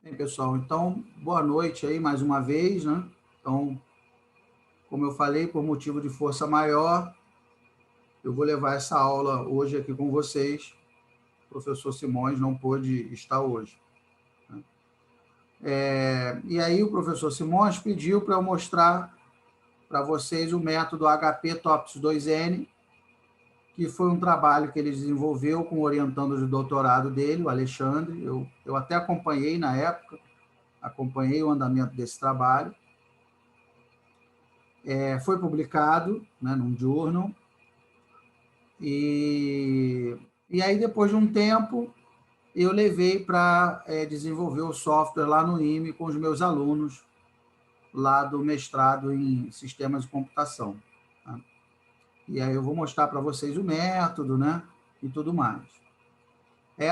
Bem, pessoal, então, boa noite aí mais uma vez, né? Então, como eu falei, por motivo de força maior, eu vou levar essa aula hoje aqui com vocês. O professor Simões não pôde estar hoje. E aí o professor Simões pediu para eu mostrar para vocês o método HP TOPS 2N, que foi um trabalho que ele desenvolveu com o orientando de doutorado dele, o Alexandre. Eu até acompanhei na época, acompanhei o andamento desse trabalho. Foi publicado, né, num journal, e aí, depois de um tempo, eu levei para desenvolver o software lá no IME com os meus alunos, lá do mestrado em sistemas de computação. Tá? E aí eu vou mostrar para vocês o método, né, e tudo mais.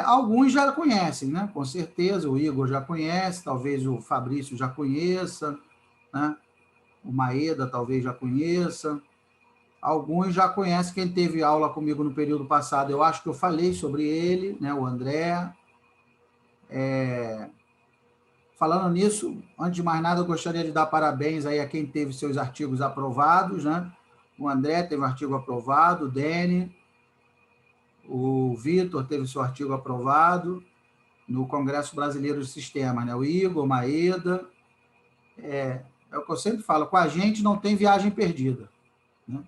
Alguns já conhecem, né, com certeza, o Igor já conhece, talvez o Fabrício já conheça, né, o Maeda talvez já conheça. Alguns já conhecem, quem teve aula comigo no período passado, eu acho que eu falei sobre ele, né, o André. Falando nisso, antes de mais nada, eu gostaria de dar parabéns aí a quem teve seus artigos aprovados, né? O André teve um artigo aprovado, o Dene, o Vitor teve seu artigo aprovado no Congresso Brasileiro de Sistemas, né? O Igor, Maeda. É o que eu sempre falo, com a gente não tem viagem perdida, né?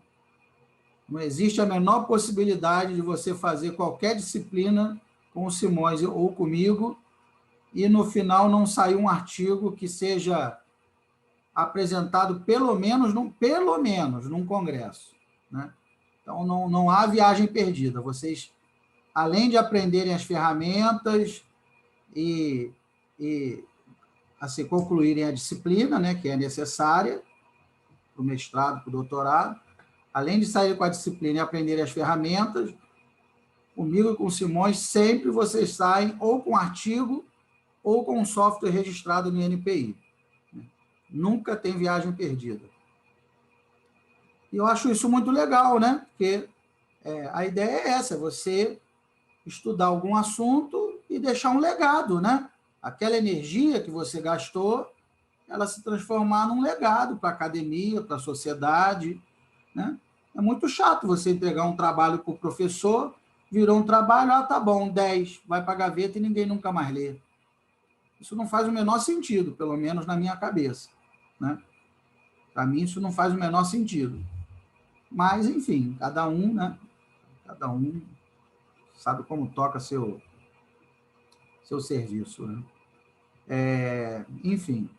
Não existe a menor possibilidade de você fazer qualquer disciplina com o Simões ou comigo e no final não sair um artigo que seja apresentado pelo menos num congresso, né? Então não há viagem perdida. Vocês, além de aprenderem as ferramentas e, e assim concluírem a disciplina, né, que é necessária para o mestrado, para o doutorado, além de sair com a disciplina e aprender as ferramentas, comigo e com o Simões, sempre vocês saem ou com artigo ou com um software registrado no INPI. Nunca tem viagem perdida. E eu acho isso muito legal, né? Porque a ideia é essa, você estudar algum assunto e deixar um legado, né? Aquela energia que você gastou, ela se transformar num legado para a academia, para a sociedade, né? É muito chato você entregar um trabalho para o professor, virou um trabalho, tá bom, 10, vai para a gaveta e ninguém nunca mais lê. Isso não faz o menor sentido, pelo menos na minha cabeça, né? Para mim, isso não faz o menor sentido. Mas, enfim, cada um, né? Cada um sabe como toca seu serviço, né? Enfim,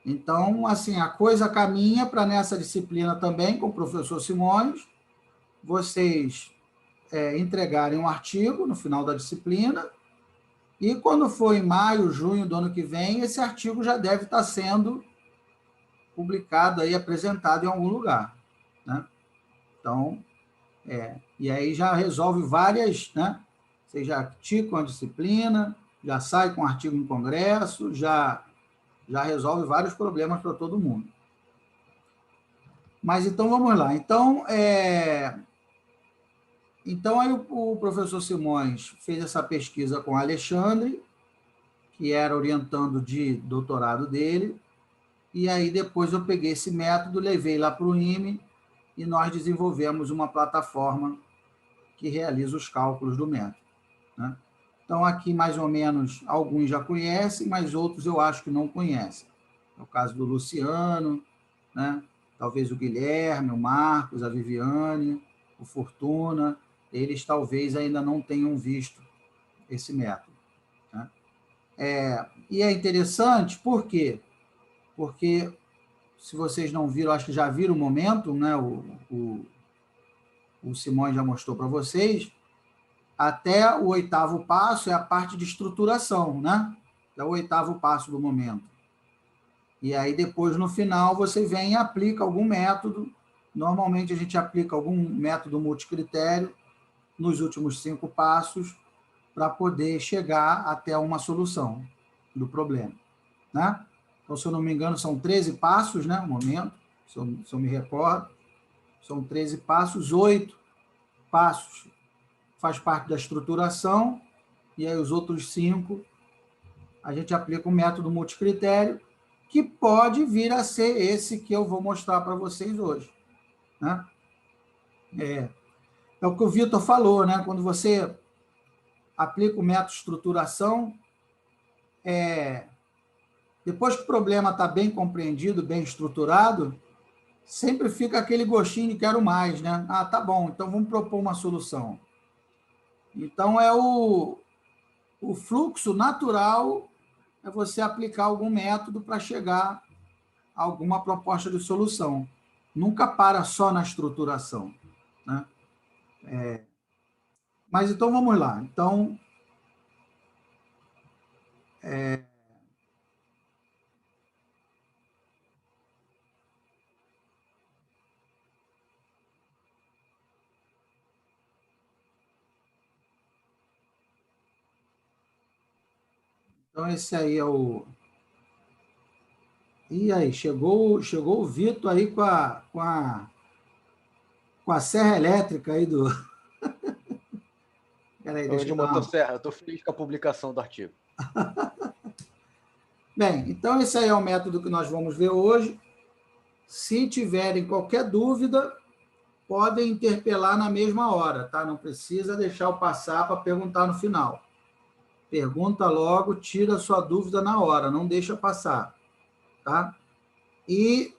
então, assim, a coisa caminha para nessa disciplina também, com o professor Simões, vocês entregarem um artigo no final da disciplina, e quando for em maio, junho do ano que vem, esse artigo já deve estar sendo publicado aí, apresentado em algum lugar, né? Então, e aí já resolve várias, né? Vocês já ticam a disciplina, já sai com artigo em congresso, já resolve vários problemas para todo mundo. Mas então vamos lá. Então aí o professor Simões fez essa pesquisa com o Alexandre, que era orientando de doutorado dele, e aí depois eu peguei esse método, levei lá para o IME e nós desenvolvemos uma plataforma que realiza os cálculos do método, né? Então aqui mais ou menos alguns já conhecem, mas outros eu acho que não conhecem. É o caso do Luciano, né? Talvez o Guilherme, o Marcos, a Viviane, o Fortuna, eles talvez ainda não tenham visto esse método, né? E é interessante, por quê? Porque, se vocês não viram, acho que já viram o momento, né? O Simões já mostrou para vocês, até o 8º passo é a parte de estruturação, né? É o 8º passo do momento. E aí, depois, no final, você vem e aplica algum método. Normalmente, a gente aplica algum método multicritério nos últimos 5 passos para poder chegar até uma solução do problema, né? Então, se eu não me engano, são 13 passos, né? No momento, se eu me recordo. São 13 passos, 8 passos faz parte da estruturação, e aí os outros 5 a gente aplica o método multicritério, que pode vir a ser esse que eu vou mostrar para vocês hoje, né? É o que o Vitor falou, né? Quando você aplica o método estruturação, depois que o problema está bem compreendido, bem estruturado, sempre fica aquele gostinho de quero mais, né? Ah, tá bom, então vamos propor uma solução. Então, o fluxo natural é você aplicar algum método para chegar a alguma proposta de solução. Nunca para só na estruturação, né? Mas então vamos lá. Então, esse aí é o... E aí, chegou o Vitor aí com a serra elétrica aí do... Peraí, deixa de eu dar uma... motosserra, estou feliz com a publicação do artigo. Bem, então esse aí é o método que nós vamos ver hoje. Se tiverem qualquer dúvida, podem interpelar na mesma hora, tá? Não precisa deixar eu passar para perguntar no final. Pergunta logo, tira a sua dúvida na hora, não deixa passar, tá? E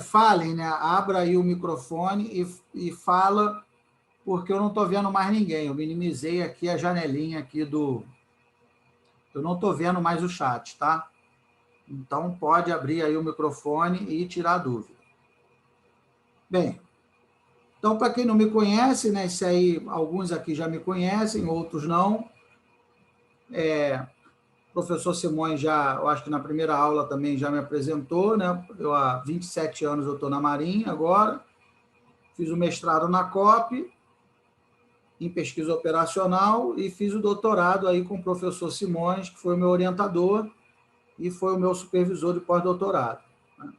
falem, né? Abra aí o microfone e fala, porque eu não estou vendo mais ninguém. Eu minimizei aqui a janelinha aqui do... Eu não estou vendo mais o chat, tá? Então, pode abrir aí o microfone e tirar a dúvida. Bem, então, para quem não me conhece, né, esse aí, alguns aqui já me conhecem, outros não. O professor Simões já, eu acho que na primeira aula também já me apresentou, né? Eu há 27 anos eu estou na Marinha agora, fiz o mestrado na COP, em pesquisa operacional, e fiz o doutorado aí com o professor Simões, que foi o meu orientador e foi o meu supervisor de pós-doutorado, né?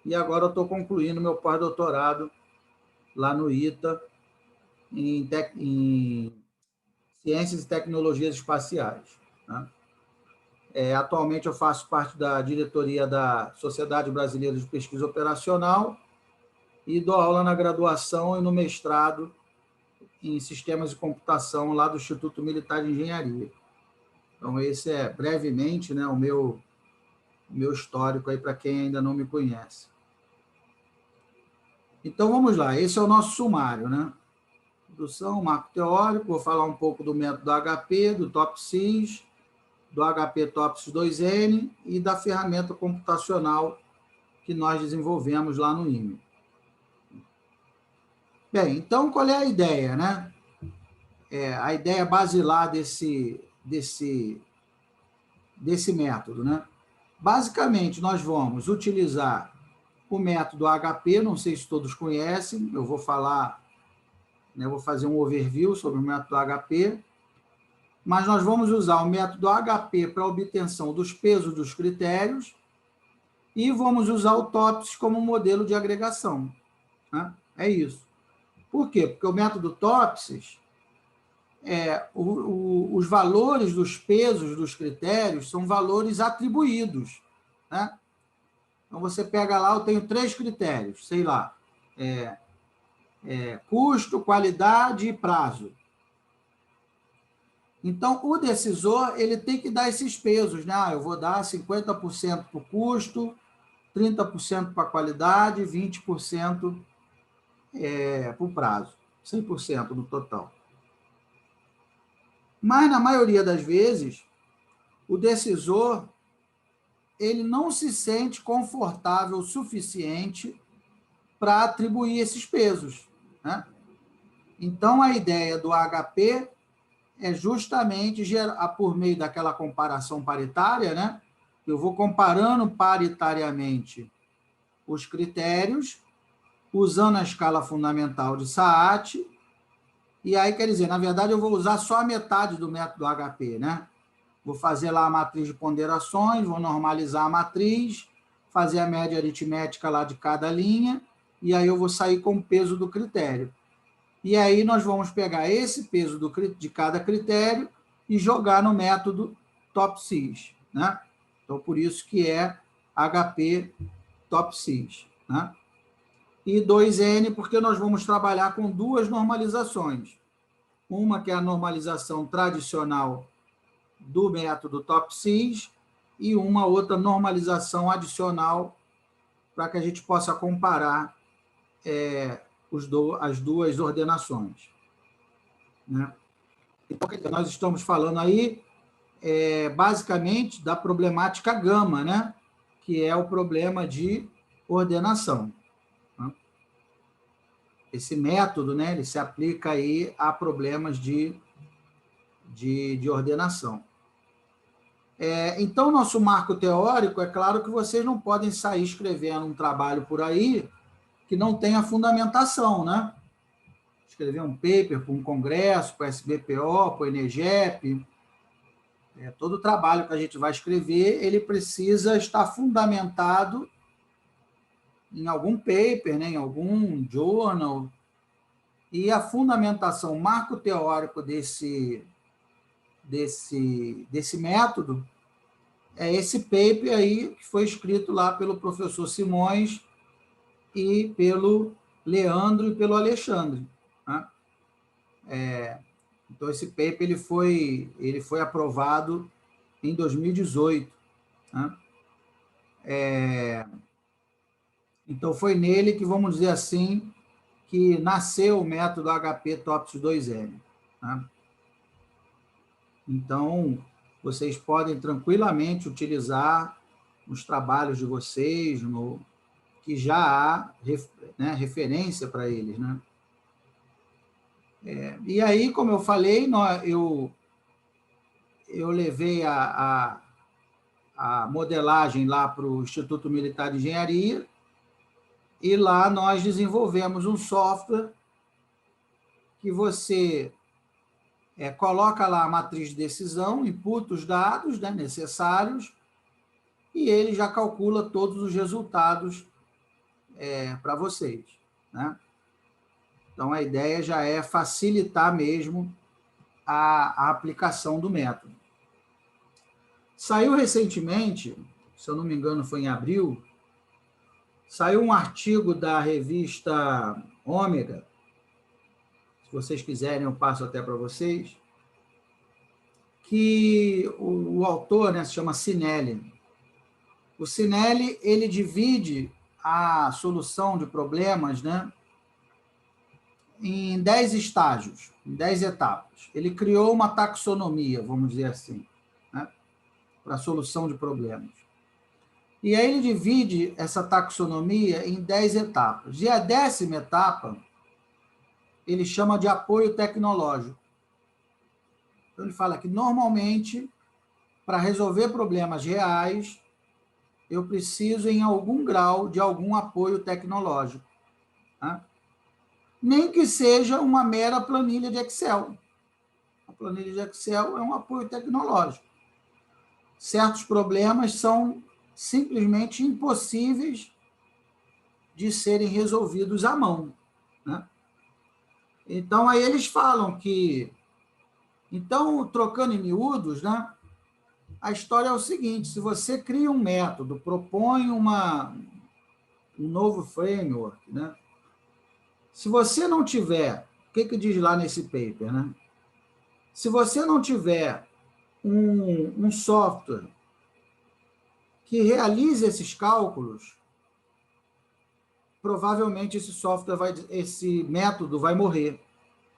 E agora eu estou concluindo meu pós-doutorado lá no ITA, em Ciências e Tecnologias Espaciais, né? Atualmente eu faço parte da diretoria da Sociedade Brasileira de Pesquisa Operacional e dou aula na graduação e no mestrado em Sistemas de Computação lá do Instituto Militar de Engenharia. Então, esse é, brevemente, né, o meu histórico aí para quem ainda não me conhece. Então, vamos lá. Esse é o nosso sumário, né? Introdução, marco teórico, vou falar um pouco do método HP, do TOPSIS, do HP TOPSIS 2N e da ferramenta computacional que nós desenvolvemos lá no IME. Bem, então, qual é a ideia, né? A ideia basilar desse método, né? Basicamente, nós vamos utilizar o método HP, não sei se todos conhecem, eu vou falar, né, vou fazer um overview sobre o método HP, mas nós vamos usar o método HP para a obtenção dos pesos dos critérios e vamos usar o TOPSIS como modelo de agregação, né? É isso. Por quê? Porque o método TOPSIS, os valores dos pesos dos critérios são valores atribuídos, né? Então, você pega lá, eu tenho 3 critérios, sei lá, custo, qualidade e prazo. Então, o decisor ele tem que dar esses pesos, né? Eu vou dar 50% para o custo, 30% para a qualidade, 20% para o prazo, 100% no total. Mas, na maioria das vezes, o decisor ele não se sente confortável o suficiente para atribuir esses pesos, né? Então, a ideia do HP é justamente gerar, por meio daquela comparação paritária, né? Eu vou comparando paritariamente os critérios, usando a escala fundamental de Saat, e aí, quer dizer, na verdade, eu vou usar só a metade do método HP, né? Vou fazer lá a matriz de ponderações, vou normalizar a matriz, fazer a média aritmética lá de cada linha, e aí eu vou sair com o peso do critério. E aí nós vamos pegar esse peso de cada critério e jogar no método TOPSIS. né? Então, por isso que é HP TOPSIS, né? E 2N, porque nós vamos trabalhar com duas normalizações. Uma que é a normalização tradicional do método TOPSIS e uma outra normalização adicional para que a gente possa comparar as duas ordenações, né? Então, nós estamos falando aí, basicamente, da problemática gama, né? Que é o problema de ordenação. Esse método, né, ele se aplica aí a problemas de ordenação. Então, nosso marco teórico, é claro que vocês não podem sair escrevendo um trabalho por aí que não tenha fundamentação, né? Escrever um paper para um congresso, para a SBPO, para o ENEGEP, todo o trabalho que a gente vai escrever, ele precisa estar fundamentado em algum paper, né, em algum journal, e a fundamentação, o marco teórico desse método é esse paper aí que foi escrito lá pelo professor Simões e pelo Leandro e pelo Alexandre, né? Então, esse paper ele foi aprovado em 2018, né? Então, foi nele que, vamos dizer assim, que nasceu o método HP TOPSIS 2N, né? Então, vocês podem tranquilamente utilizar nos trabalhos de vocês, que já há, né, referência para eles, né? E aí, como eu falei, eu levei a modelagem lá para o Instituto Militar de Engenharia, e lá nós desenvolvemos um software que você coloca lá a matriz de decisão, imputa os dados, né, necessários, e ele já calcula todos os resultados para vocês, né? Então, a ideia já é facilitar mesmo a aplicação do método. Saiu recentemente, se eu não me engano foi em abril, saiu um artigo da revista Ômega, se vocês quiserem eu passo até para vocês, que o autor, né, se chama Cinelli. O Cinelli, ele divide a solução de problemas, né, em 10 estágios, em 10 etapas. Ele criou uma taxonomia, vamos dizer assim, né, para a solução de problemas. E aí ele divide essa taxonomia em 10 etapas. E a 10ª etapa, ele chama de apoio tecnológico. Então, ele fala que, normalmente, para resolver problemas reais, eu preciso, em algum grau, de algum apoio tecnológico, né? Nem que seja uma mera planilha de Excel. A planilha de Excel é um apoio tecnológico. Certos problemas são simplesmente impossíveis de serem resolvidos à mão, né? Então, aí eles falam que... Então, trocando em miúdos, né, a história é o seguinte: se você cria um método, propõe um novo framework, né? Se você não tiver, o que diz lá nesse paper, né? Se você não tiver um software que realize esses cálculos, provavelmente esse método vai morrer.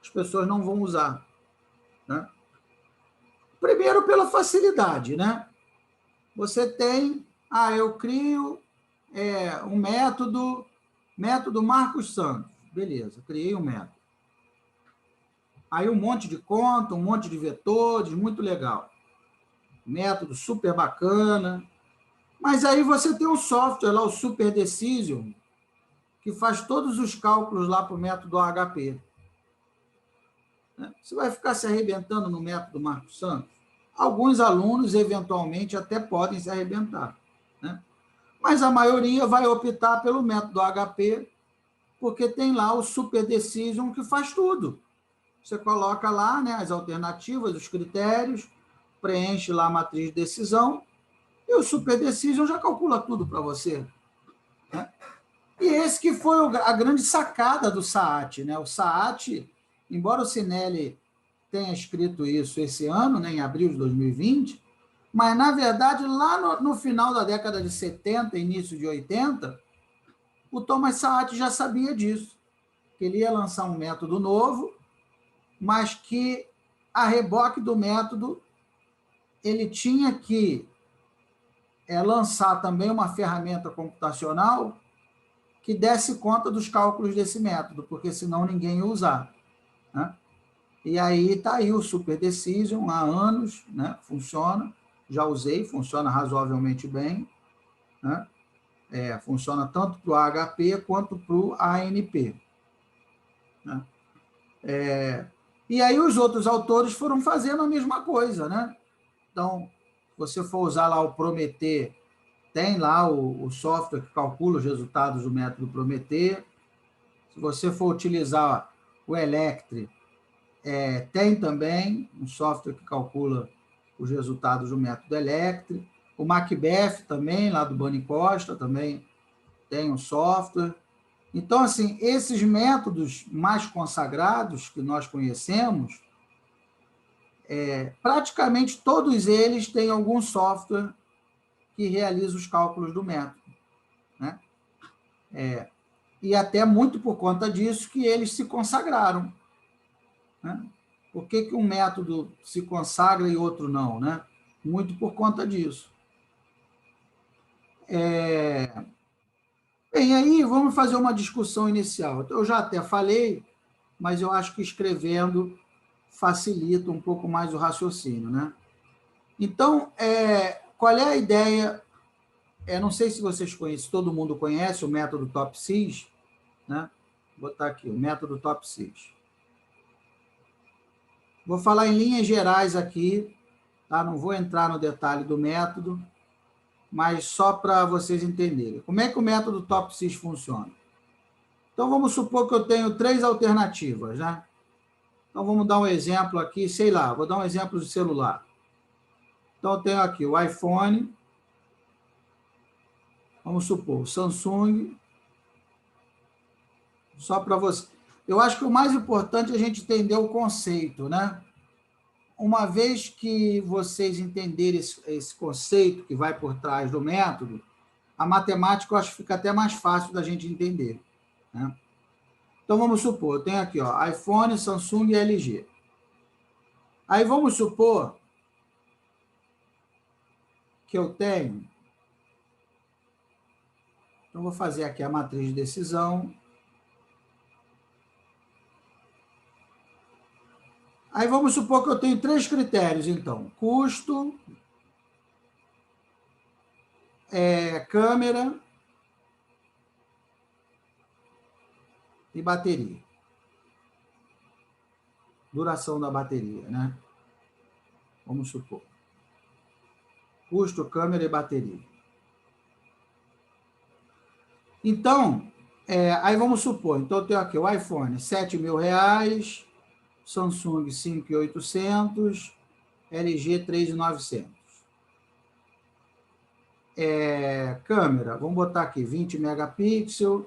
As pessoas não vão usar, né? Primeiro, pela facilidade, né? Você tem, eu crio um método Marcos Santos. Beleza, criei um método. Aí um monte de conta, um monte de vetores, muito legal. Método super bacana. Mas aí você tem um software lá, o Super Decision, que faz todos os cálculos lá para o método HP. Você vai ficar se arrebentando no método Marcos Santos? Alguns alunos, eventualmente, até podem se arrebentar, né? Mas a maioria vai optar pelo método HP, porque tem lá o Super Decision que faz tudo. Você coloca lá, né, as alternativas, os critérios, preenche lá a matriz de decisão o Super Decision já calcula tudo para você. Né? E esse que foi a grande sacada do SAAT. Né? O SAAT, embora o Cinelli tenha escrito isso esse ano, né, em abril de 2020, mas, na verdade, lá no final da década de 70, início de 80, o Thomas Saat já sabia disso, que ele ia lançar um método novo, mas que, a reboque do método, ele tinha que lançar também uma ferramenta computacional que desse conta dos cálculos desse método, porque senão ninguém ia usar. Né? E aí está aí o Super Decision, há anos, né? Funciona, já usei, funciona razoavelmente bem, né? Funciona tanto para o AHP quanto para o ANP. Né? E aí os outros autores foram fazendo a mesma coisa. Né? Então, se você for usar lá o Prometer, tem lá o software que calcula os resultados do método Prometer. Se você for utilizar o Electri, tem também um software que calcula os resultados do método Electri. O Macbeth também, lá do Bani Costa, também tem um software. Então, assim, esses métodos mais consagrados que nós conhecemos, praticamente todos eles têm algum software que realiza os cálculos do método. Né? E até muito por conta disso que eles se consagraram. Né? Por que um método se consagra e outro não? Né? Muito por conta disso. Bem, aí vamos fazer uma discussão inicial. Eu já até falei, mas eu acho que escrevendo facilita um pouco mais o raciocínio. Né? Então, qual é a ideia? Não sei se vocês conhecem, todo mundo conhece o método TOPSIS, né? Vou botar aqui, o método TOPSIS. Vou falar em linhas gerais aqui, tá? Não vou entrar no detalhe do método, mas só para vocês entenderem. Como é que o método TOPSIS funciona? Então, vamos supor que eu tenho 3 alternativas, né? Então, vamos dar um exemplo aqui, sei lá, vou dar um exemplo de celular. Então, eu tenho aqui o iPhone, vamos supor, o Samsung, só para você. Eu acho que o mais importante é a gente entender o conceito, né? Uma vez que vocês entenderem esse conceito que vai por trás do método, a matemática eu acho que fica até mais fácil da gente entender. Né? Então, vamos supor, eu tenho aqui, ó, iPhone, Samsung e LG. Aí, vamos supor que eu tenho... Então, vou fazer aqui a matriz de decisão. Aí, vamos supor que eu tenho 3 critérios, então. Custo, câmera e bateria. Duração da bateria, né? Vamos supor. Custo, câmera e bateria. Então, aí vamos supor, então eu tenho aqui o iPhone, R$7.000, Samsung 5.800, LG 3.900. Câmera, vamos botar aqui 20 megapixels,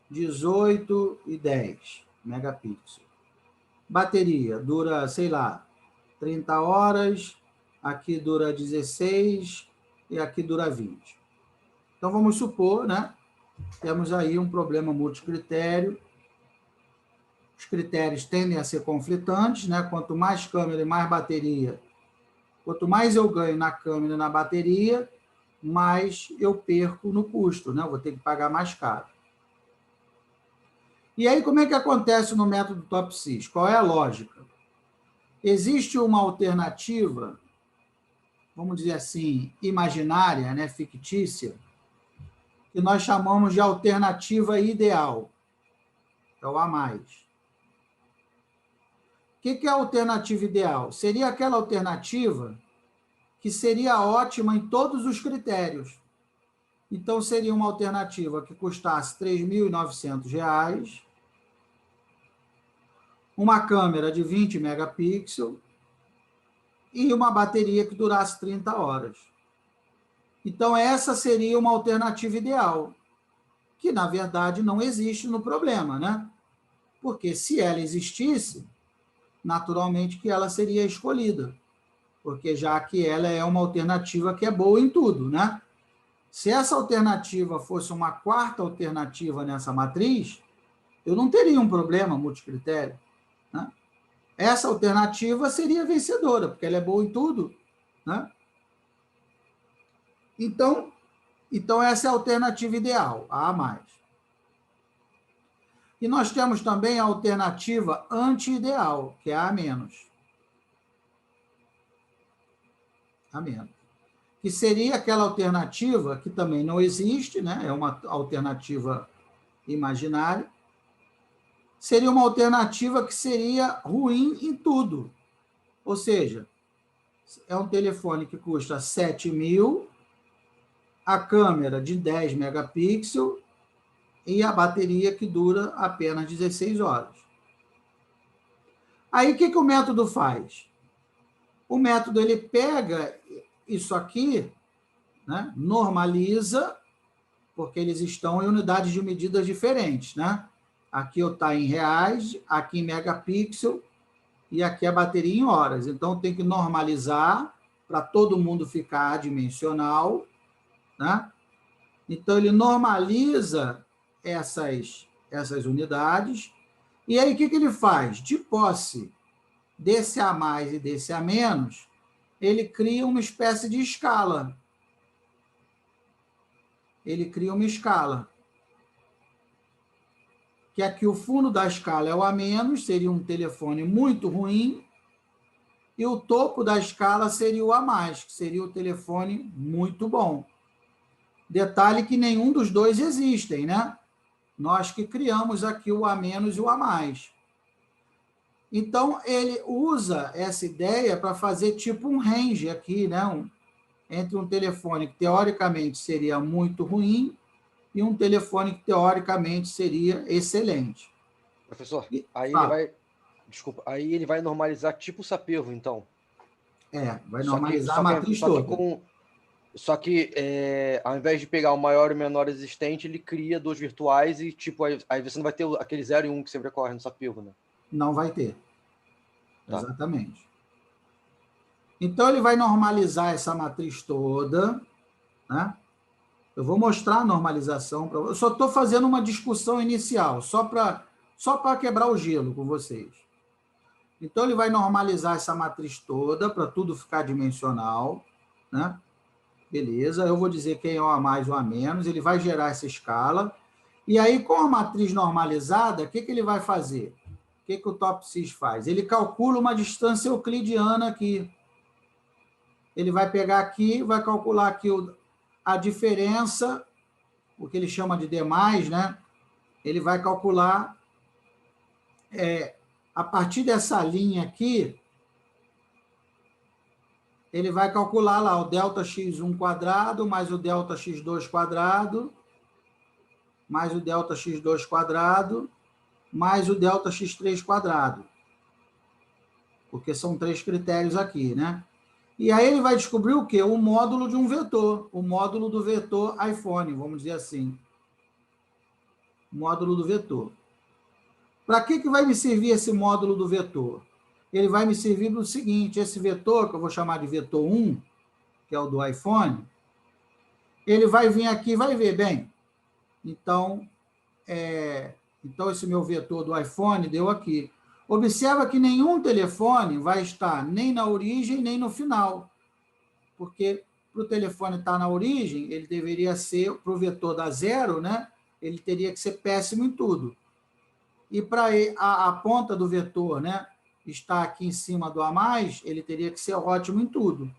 18 e 10 megapixels. Bateria, dura, sei lá, 30 horas, aqui dura 16 e aqui dura 20. Então, vamos supor, né? Temos aí um problema multicritério. Os critérios tendem a ser conflitantes, né? Quanto mais câmera e mais bateria, quanto mais eu ganho na câmera e na bateria, mais eu perco no custo, né? Eu vou ter que pagar mais caro. E aí, como é que acontece no método TOPSIS? Qual é a lógica? Existe uma alternativa, vamos dizer assim, imaginária, né? Fictícia, que nós chamamos de alternativa ideal. É o A+. O que é a alternativa ideal? Seria aquela alternativa que seria ótima em todos os critérios. Então, seria uma alternativa que custasse R$3.900, uma câmera de 20 megapixels e uma bateria que durasse 30 horas. Então, essa seria uma alternativa ideal, que, na verdade, não existe no problema, né? Porque se ela existisse, naturalmente que ela seria escolhida, porque já que ela é uma alternativa que é boa em tudo, né? Se essa alternativa fosse uma quarta alternativa nessa matriz, eu não teria um problema multicritério, né? Essa alternativa seria vencedora, porque ela é boa em tudo, né? Então essa é a alternativa ideal, a A+. E nós temos também a alternativa anti-ideal, que é a A-. A-, que seria aquela alternativa que também não existe, né? É uma alternativa imaginária, seria uma alternativa que seria ruim em tudo. Ou seja, é um telefone que custa 7.000, a câmera de 10 megapixels e a bateria que dura apenas 16 horas. Aí, o que o método faz? O método, ele pega isso aqui, né, normaliza, porque eles estão em unidades de medidas diferentes, né? Aqui está em reais, aqui em megapixel, e aqui a bateria em horas. Então, tem que normalizar para todo mundo ficar adimensional, né? Então, ele normaliza essas unidades, e aí o que ele faz? De posse desse A mais e desse A menos, ele cria uma espécie de escala. Ele cria uma escala. Que aqui o fundo da escala é o A-, seria um telefone muito ruim, e o topo da escala seria o A+, que seria o telefone muito bom. Detalhe que nenhum dos dois existem, né? Nós que criamos aqui o A- e o A+. Então, ele usa essa ideia para fazer tipo um range aqui, né? Entre um telefone que teoricamente seria muito ruim e um telefone que teoricamente seria excelente. Professor, E, aí ele fala. vai. Desculpa, aí ele vai normalizar tipo o Sapirro, então. Vai Só que, normalizar a só que, matriz só que toda. com. Só que ao invés de pegar o maior e o menor existente, ele cria dois virtuais e, tipo, aí você não vai ter aquele 0 e 1 que sempre ocorre no Sapirro, né? Não vai ter. Tá. Exatamente. Então, ele vai normalizar essa matriz toda, né? Eu vou mostrar a normalização para vocês. Eu só estou fazendo uma discussão inicial, só para quebrar o gelo com vocês. Então, ele vai normalizar essa matriz toda para tudo ficar dimensional, né? Beleza, eu vou dizer quem é o A mais ou A menos, ele vai gerar essa escala, e aí, com a matriz normalizada, o que ele vai fazer? O que o TOPSIS faz? Ele calcula uma distância euclidiana aqui. Ele vai pegar aqui, vai calcular aqui a diferença, o que ele chama de D+, né? Ele vai calcular, a partir dessa linha aqui, ele vai calcular lá o ΔX1 quadrado, mais o ΔX2 quadrado, mais o ΔX2 quadrado, mais o ΔX3 quadrado. Porque são 3 critérios aqui, né? E aí ele vai descobrir o quê? O módulo de um vetor, o módulo do vetor iPhone, vamos dizer assim. O módulo do vetor. Para que vai me servir esse módulo do vetor? Ele vai me servir no seguinte, esse vetor, que eu vou chamar de vetor 1, que é o do iPhone, ele vai vir aqui e vai ver, bem, então esse meu vetor do iPhone deu aqui. Observa que nenhum telefone vai estar nem na origem, nem no final. Porque para o telefone estar na origem, ele deveria ser, para o vetor dar 0, né? Ele teria que ser péssimo em tudo. E para a ponta do vetor, né, estar aqui em cima do A+, ele teria que ser ótimo em tudo.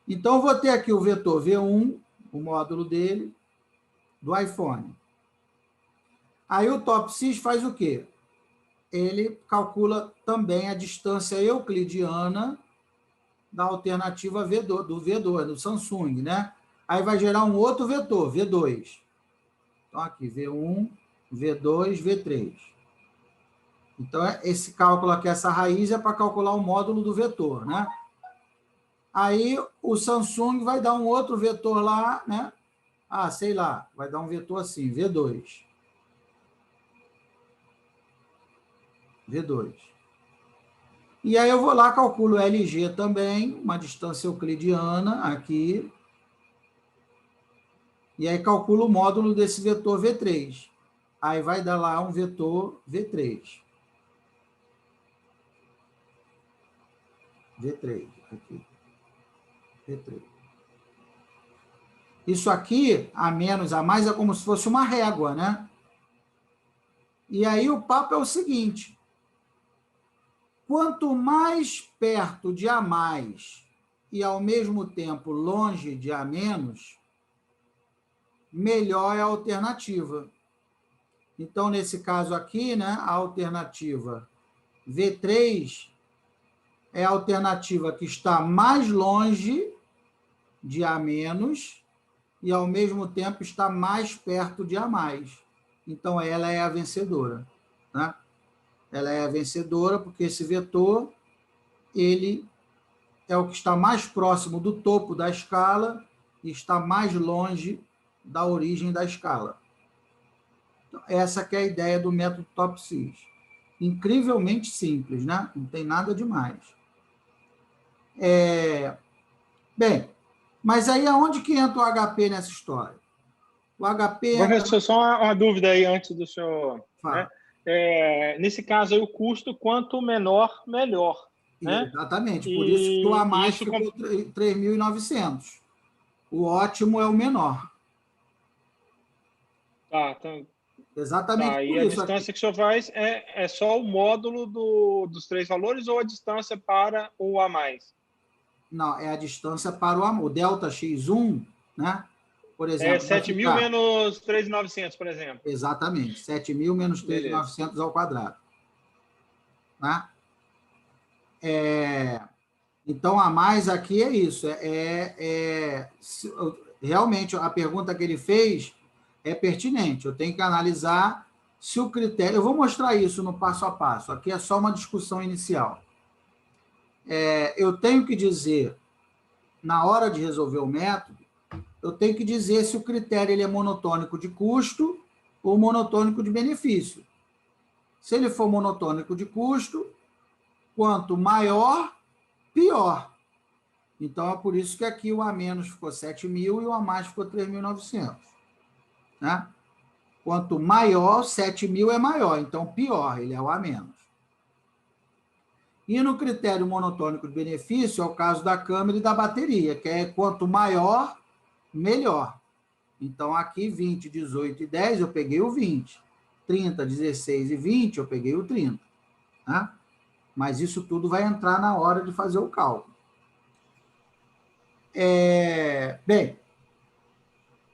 Então, eu vou ter aqui o vetor V1, o módulo dele, do iPhone. Aí o TOPSIS faz o quê? Ele calcula também a distância euclidiana da alternativa V2, do Samsung, né? Aí vai gerar um outro vetor, V2. Então, aqui, V1, V2, V3. Então, esse cálculo aqui, essa raiz, é para calcular o módulo do vetor, né? Aí o Samsung vai dar um outro vetor lá, né? Ah, sei lá, vai dar um vetor assim, V2. V2. E aí eu vou lá, calculo LG também, uma distância euclidiana aqui, e aí calculo o módulo desse vetor V3. Aí vai dar lá um vetor V3. V3, aqui. V3. Isso aqui, a menos, a mais, é como se fosse uma régua, né? E aí o papo é o seguinte: quanto mais perto de A mais e, ao mesmo tempo, longe de A menos, melhor é a alternativa. Então, nesse caso aqui, né, a alternativa V3 é a alternativa que está mais longe de A menos e, ao mesmo tempo, está mais perto de A mais. Então, ela é a vencedora, né? Ela é a vencedora porque esse vetor, ele é o que está mais próximo do topo da escala e está mais longe da origem da escala. Então, essa que é a ideia do método TOPSIS. Incrivelmente simples, né? Não tem nada demais. Bem, mas aí aonde que entra o HP nessa história? O HP entra... Professor, só uma dúvida aí antes do senhor... Né? Nesse caso aí, o custo, quanto menor, melhor. Né? Exatamente, por isso que o A mais ficou 3.900. O ótimo é o menor. Tá, então... Exatamente por e a isso. distância Aqui. que o senhor faz é só o módulo dos 3 valores ou a distância para o A mais? Não, é a distância para o amor. O delta x1, né? Por exemplo, vai 7.000 ficar... menos 3.900, por exemplo. Exatamente, 7.000 menos 3.900 ao quadrado. Né? Então, a mais aqui é isso. Realmente, a pergunta que ele fez é pertinente. Eu tenho que analisar se o critério... Eu vou mostrar isso no passo a passo. Aqui é só uma discussão inicial. Eu tenho que dizer, na hora de resolver o método, eu tenho que dizer se o critério ele é monotônico de custo ou monotônico de benefício. Se ele for monotônico de custo, quanto maior, pior. Então, é por isso que aqui o A menos ficou 7.000 e o A mais ficou 3.900. Né? Quanto maior, 7.000 é maior, então pior, ele é o A menos. E no critério monotônico de benefício, é o caso da câmera e da bateria, que é quanto maior, melhor. Então, aqui, 20, 18 e 10, eu peguei o 20. 30, 16 e 20, eu peguei o 30. Né? Mas isso tudo vai entrar na hora de fazer o cálculo. Bem,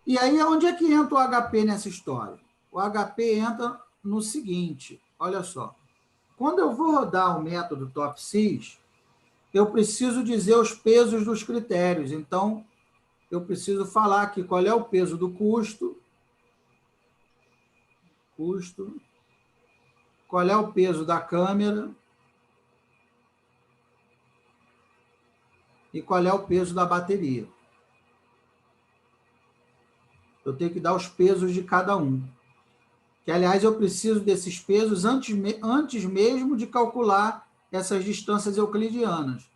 e aí onde é que entra o HP nessa história? O HP entra no seguinte, olha só. Quando eu vou rodar o método TOPSIS, eu preciso dizer os pesos dos critérios. Então, eu preciso falar aqui qual é o peso do custo, qual é o peso da câmera e qual é o peso da bateria. Eu tenho que dar os pesos de cada um. Que, aliás, eu preciso desses pesos antes mesmo de calcular essas distâncias euclidianas.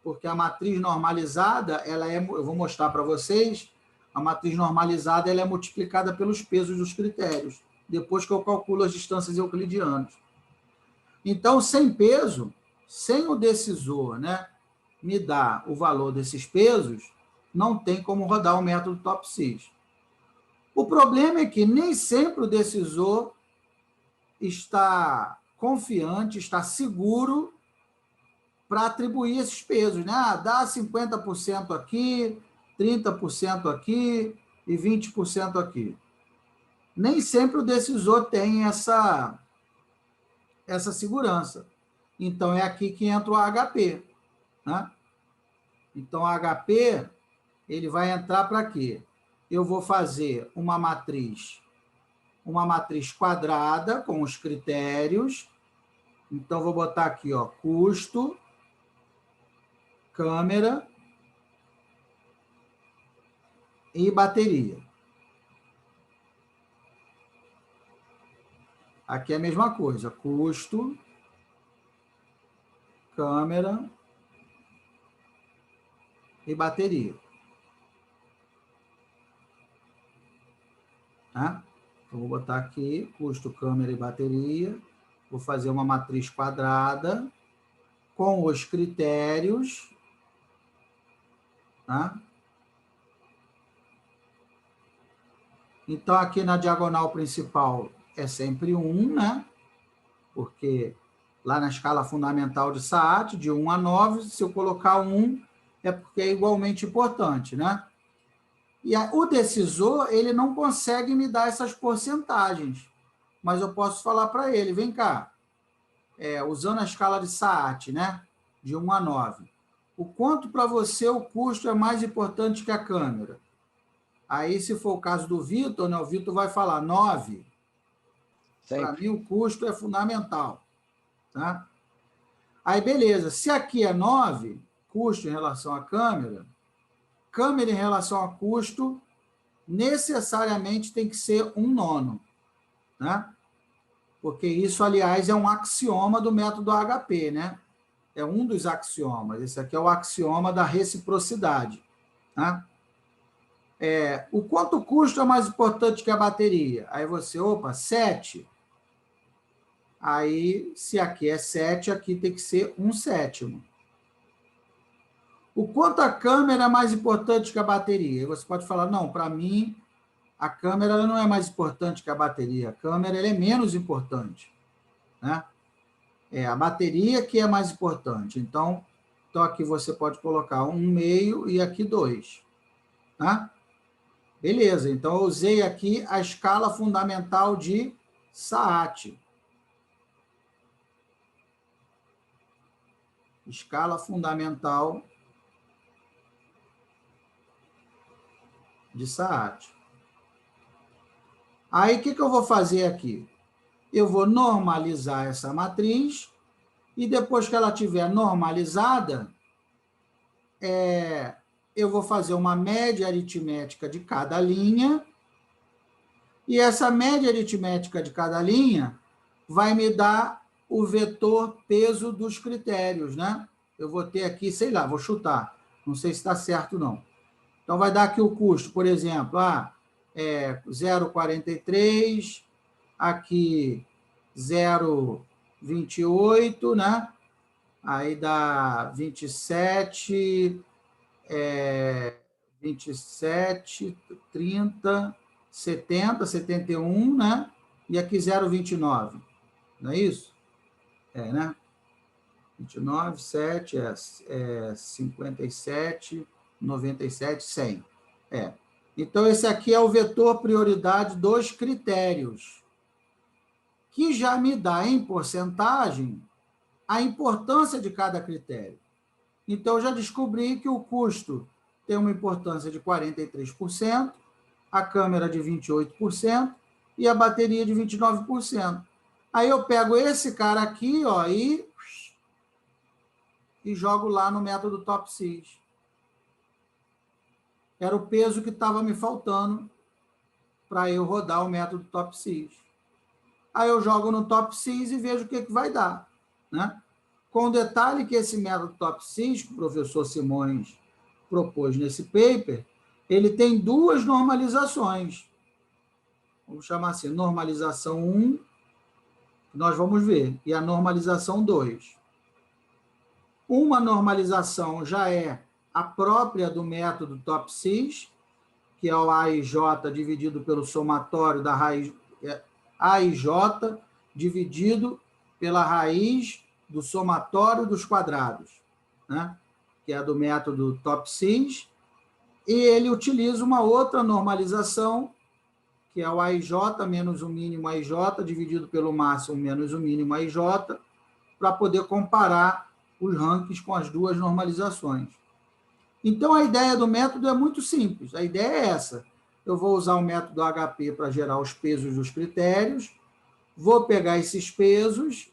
Porque a matriz normalizada, eu vou mostrar para vocês, a matriz normalizada ela é multiplicada pelos pesos dos critérios, depois que eu calculo as distâncias euclidianas. Então, sem peso, sem o decisor, né, me dar o valor desses pesos, não tem como rodar o método TOPSIS. O problema é que nem sempre o decisor está confiante, está seguro para atribuir esses pesos, né? Dá 50% aqui, 30% aqui e 20% aqui. Nem sempre o decisor tem essa segurança. Então, é aqui que entra o HP. Né? Então, o HP ele vai entrar para quê? Eu vou fazer uma matriz quadrada com os critérios. Então, vou botar aqui, ó, custo, câmera e bateria. Aqui é a mesma coisa, custo, câmera e bateria. Tá? Então, vou botar aqui, custo, câmera e bateria. Vou fazer uma matriz quadrada com os critérios. Tá? Então, aqui na diagonal principal é sempre 1, né? Porque lá na escala fundamental de SAAT, de 1 a 9, se eu colocar 1, é porque é igualmente importante, né? E o decisor, ele não consegue me dar essas porcentagens, mas eu posso falar para ele, vem cá, usando a escala de SAAT, né? De 1 a 9, o quanto para você o custo é mais importante que a câmera? Aí, se for o caso do Vitor, né, o Vitor vai falar 9. Para mim, o custo é fundamental. Tá? Aí, beleza. Se aqui é 9, custo em relação à câmera, câmera em relação a custo, necessariamente tem que ser 1/9. Né? Porque isso, aliás, é um axioma do método HP. Né? É um dos axiomas. Esse aqui é o axioma da reciprocidade. Tá? O quanto custo é mais importante que a bateria? Aí você, 7. Aí, se aqui é 7, aqui tem que ser 1/7. O quanto a câmera é mais importante que a bateria? Aí você pode falar, não, para mim, a câmera não é mais importante que a bateria. A câmera ela é menos importante. Né? É a bateria que é mais importante. Então aqui você pode colocar 1/2 e aqui 2. Tá? Beleza, então eu usei aqui a escala fundamental de SAAT. Escala fundamental de SAAT. Aí, o que eu vou fazer aqui? Eu vou normalizar essa matriz e depois que ela estiver normalizada, eu vou fazer uma média aritmética de cada linha e essa média aritmética de cada linha vai me dar o vetor peso dos critérios, né? Eu vou ter aqui, sei lá, vou chutar, não sei se está certo não. Então, vai dar aqui o custo, por exemplo, 0,43, aqui 0,28, né? Aí dá 27, 27, 30, 70, 71, né? E aqui 0,29, não é isso? Né? 29, 7, 57, 97, 100. Então, esse aqui é o vetor prioridade dos critérios, que já me dá em porcentagem a importância de cada critério. Então, eu já descobri que o custo tem uma importância de 43%, a câmera de 28% e a bateria de 29%. Aí eu pego esse cara aqui, e jogo lá no método TOPSys. Era o peso que estava me faltando para eu rodar o método TOPSys. Aí eu jogo no TOPSys e vejo o que vai dar. Né? Com o detalhe que esse método TOPSys, que o professor Simões propôs nesse paper, ele tem 2 normalizações. Vamos chamar assim, normalização 1, que nós vamos ver, e a normalização 2. Uma normalização já é a própria do método TOPSys, que é o AIJ dividido pelo somatório da raiz, AIJ dividido pela raiz do somatório dos quadrados, né? Que é a do método TOPSys, e ele utiliza uma outra normalização, que é o AIJ menos o mínimo AIJ dividido pelo máximo menos o mínimo AIJ, para poder comparar os rankings com as 2 normalizações. Então, a ideia do método é muito simples. A ideia é essa. Eu vou usar o método HP para gerar os pesos dos critérios, vou pegar esses pesos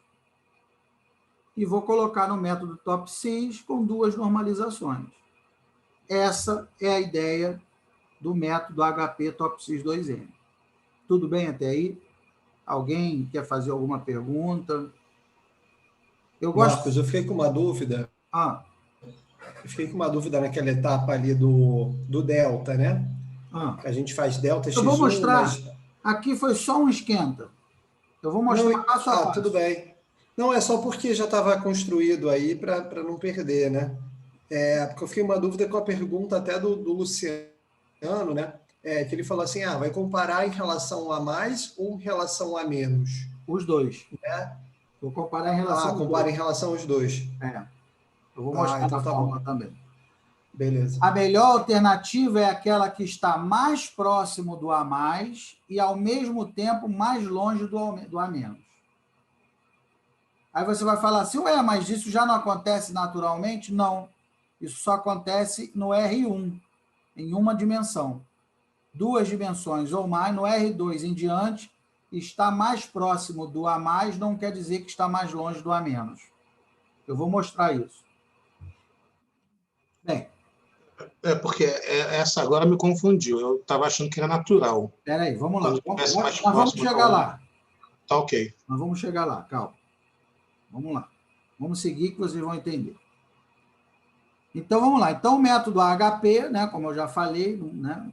e vou colocar no método TOPSys com 2 normalizações. Essa é a ideia do método HP TOPSIS 2N. Tudo bem até aí? Alguém quer fazer alguma pergunta? Marcos, eu fiquei com uma dúvida. Eu fiquei com uma dúvida naquela etapa ali do delta, né? A gente faz delta X1, eu vou mostrar. mas... Aqui foi só um esquenta. Eu vou mostrar passo a passo. Tudo bem. Não, é só porque já estava construído aí para não perder, né? Porque eu fiquei uma dúvida com a pergunta até do Luciano, né? Que ele falou assim, vai comparar em relação a mais ou em relação a menos? Os dois. Né? Vou comparar em relação aos dois. Compara em relação aos dois. Eu vou mostrar então na fórmula também. Beleza. A melhor alternativa é aquela que está mais próximo do A+, e, ao mesmo tempo, mais longe do A-. Aí você vai falar assim, mas isso já não acontece naturalmente? Não. Isso só acontece no R1, em uma dimensão. 2 dimensões ou mais, no R2 em diante, está mais próximo do A+, não quer dizer que está mais longe do A-. Eu vou mostrar isso. Bem. Porque essa agora me confundiu. Eu estava achando que era natural. Espera aí, vamos lá. Nós vamos chegar lá. Tá ok. Nós vamos chegar lá, calma. Vamos lá. Vamos seguir que vocês vão entender. Então, vamos lá. Então, o método AHP, né, como eu já falei, né,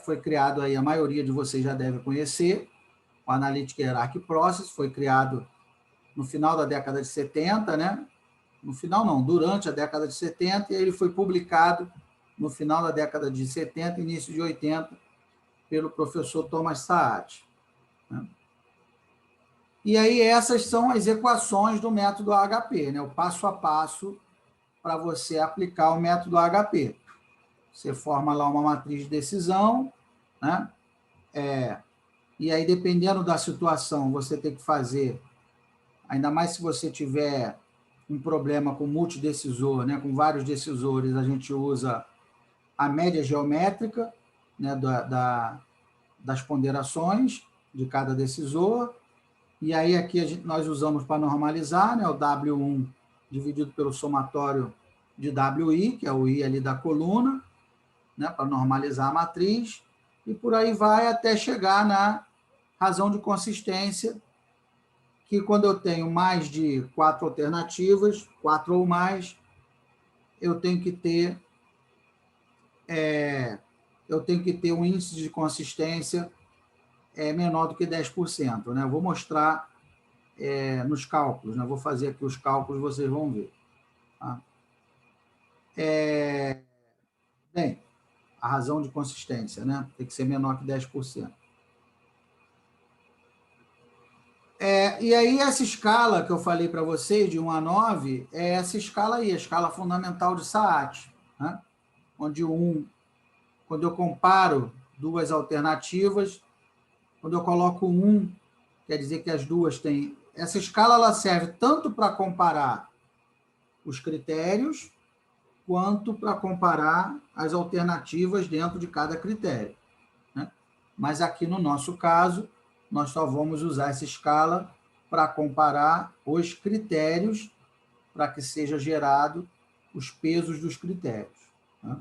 foi criado aí, a maioria de vocês já deve conhecer, o Analytic Hierarchy Process, foi criado no final da década de 70, né? No final não, durante a década de 70, e ele foi publicado no final da década de 70, início de 80, pelo professor Thomas Saad. Né? E aí essas são as equações do método AHP, né? O passo a passo para você aplicar o método AHP. Você forma lá uma matriz de decisão, né? E aí, dependendo da situação, você tem que fazer, ainda mais se você tiver um problema com multidecisor, né, com vários decisores, a gente usa a média geométrica, né, das ponderações de cada decisor, e aí aqui nós usamos para normalizar, né, o W1 dividido pelo somatório de WI, que é o I ali da coluna, né, para normalizar a matriz, e por aí vai até chegar na razão de consistência, que quando eu tenho mais de 4 alternativas, 4 ou mais, eu tenho que ter um índice de consistência menor do que 10%. Né? Eu vou mostrar nos cálculos, né? Vou fazer aqui os cálculos, vocês vão ver. Tá? Bem, a razão de consistência, né? Tem que ser menor que 10%. E aí, essa escala que eu falei para vocês, de 1 a 9, é essa escala aí, a escala fundamental de Saad, né? Onde quando eu comparo duas alternativas, quando eu coloco 1, quer dizer que as duas têm... Essa escala ela serve tanto para comparar os critérios, quanto para comparar as alternativas dentro de cada critério. Né? Mas aqui, no nosso caso, nós só vamos usar essa escala para comparar os critérios, para que seja gerado os pesos dos critérios. Né?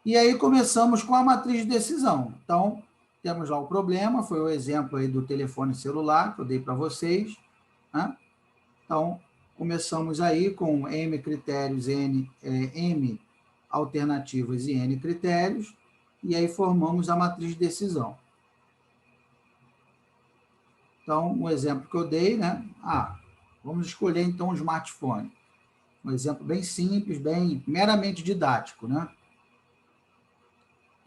E aí começamos com a matriz de decisão. Então, temos lá o problema, foi o exemplo aí do telefone celular que eu dei para vocês. Né? Então, começamos aí com M critérios, M alternativas e N critérios, e aí formamos a matriz de decisão. Então, um exemplo que eu dei, né? Vamos escolher, então, um smartphone. Um exemplo bem simples, bem meramente didático, né?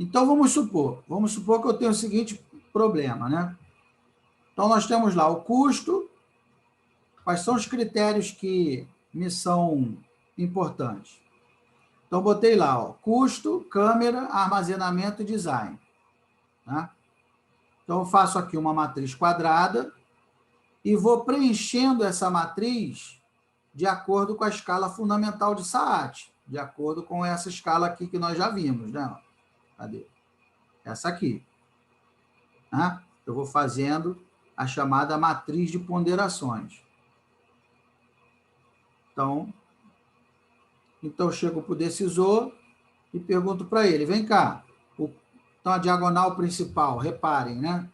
Então, vamos supor que eu tenho o seguinte problema, né? Então, nós temos lá o custo. Quais são os critérios que me são importantes? Então, botei lá, custo, câmera, armazenamento e design. Tá? Então, eu faço aqui uma matriz quadrada e vou preenchendo essa matriz de acordo com a escala fundamental de Saad, de acordo com essa escala aqui que nós já vimos. Né? Cadê? Essa aqui. Tá? Eu vou fazendo a chamada matriz de ponderações. Então, Então, eu chego para o decisor e pergunto para ele, vem cá, então a diagonal principal, reparem, né?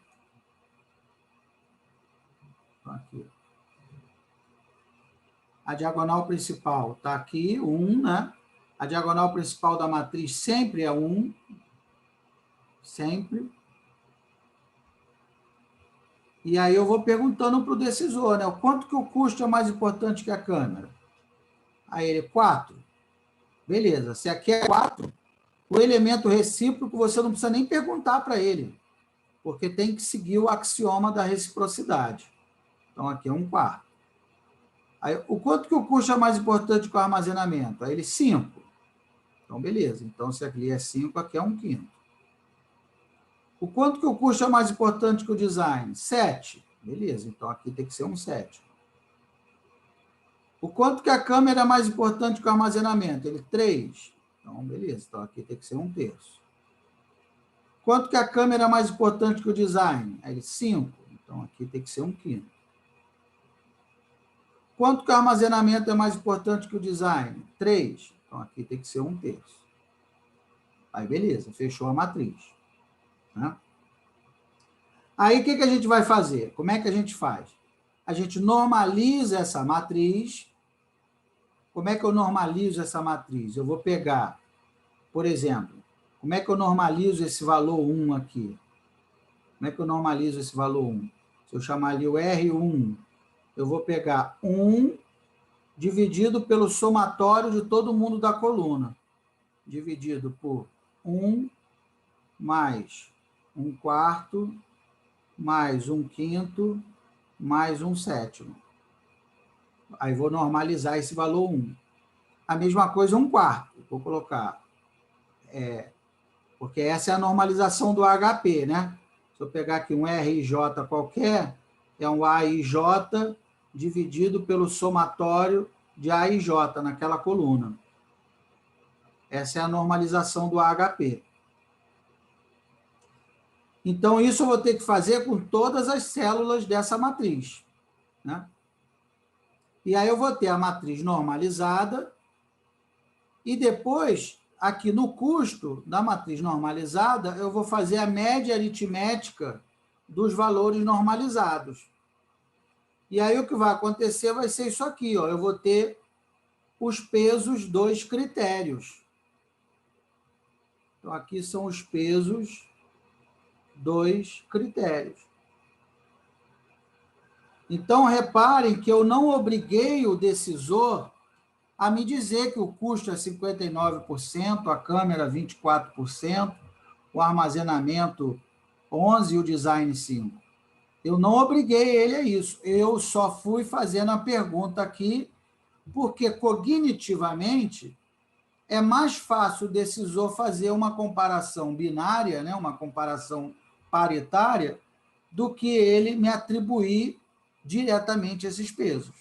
Aqui. A diagonal principal está aqui, 1, né? A diagonal principal da matriz sempre é 1, sempre. E aí eu vou perguntando para o decisor, né? O quanto que o custo é mais importante que a câmera? Aí ele, 4. Beleza, se aqui é 4, o elemento recíproco você não precisa nem perguntar para ele, porque tem que seguir o axioma da reciprocidade. Então, aqui é 1/4. Aí, o quanto que o custo é mais importante que o armazenamento? Aí ele, 5. Então, beleza. Então, se aqui é 5, aqui é 1/5. O quanto que o custo é mais importante que o design? 7. Beleza, então aqui tem que ser 1/7. O quanto que a câmera é mais importante que o armazenamento? Ele, 3. Então, beleza, então aqui tem que ser 1/3. Quanto que a câmera é mais importante que o design? Aí ele, 5. Então, aqui tem que ser 1/5. Quanto que o armazenamento é mais importante que o design? 3. Então, aqui tem que ser 1/3. Aí, beleza, fechou a matriz. Né? Aí, o que a gente vai fazer? Como é que a gente faz? A gente normaliza essa matriz. Como é que eu normalizo essa matriz? Eu vou pegar, por exemplo, como é que eu normalizo esse valor 1 aqui? Como é que eu normalizo esse valor 1? Se eu chamar ali o R1, eu vou pegar 1 dividido pelo somatório de todo mundo da coluna, dividido por 1 mais 1/4 mais 1/5 mais 1/7. Aí vou normalizar esse valor 1. A mesma coisa 1/4. Vou colocar, porque essa é a normalização do HP, né? Se eu pegar aqui um RJ qualquer, é um AIJ dividido pelo somatório de AIJ naquela coluna. Essa é a normalização do HP. Então, isso eu vou ter que fazer com todas as células dessa matriz, né? E aí eu vou ter a matriz normalizada e depois, aqui no custo da matriz normalizada, eu vou fazer a média aritmética dos valores normalizados. E aí o que vai acontecer vai ser isso aqui, ó. Eu vou ter os pesos dos critérios. Então, aqui são os pesos dos critérios. Então, reparem que eu não obriguei o decisor a me dizer que o custo é 59%, a câmera 24%, o armazenamento 11% e o design 5%. Eu não obriguei ele a isso. Eu só fui fazendo a pergunta aqui, porque cognitivamente é mais fácil o decisor fazer uma comparação binária, né, uma comparação paritária, do que ele me atribuir diretamente esses pesos.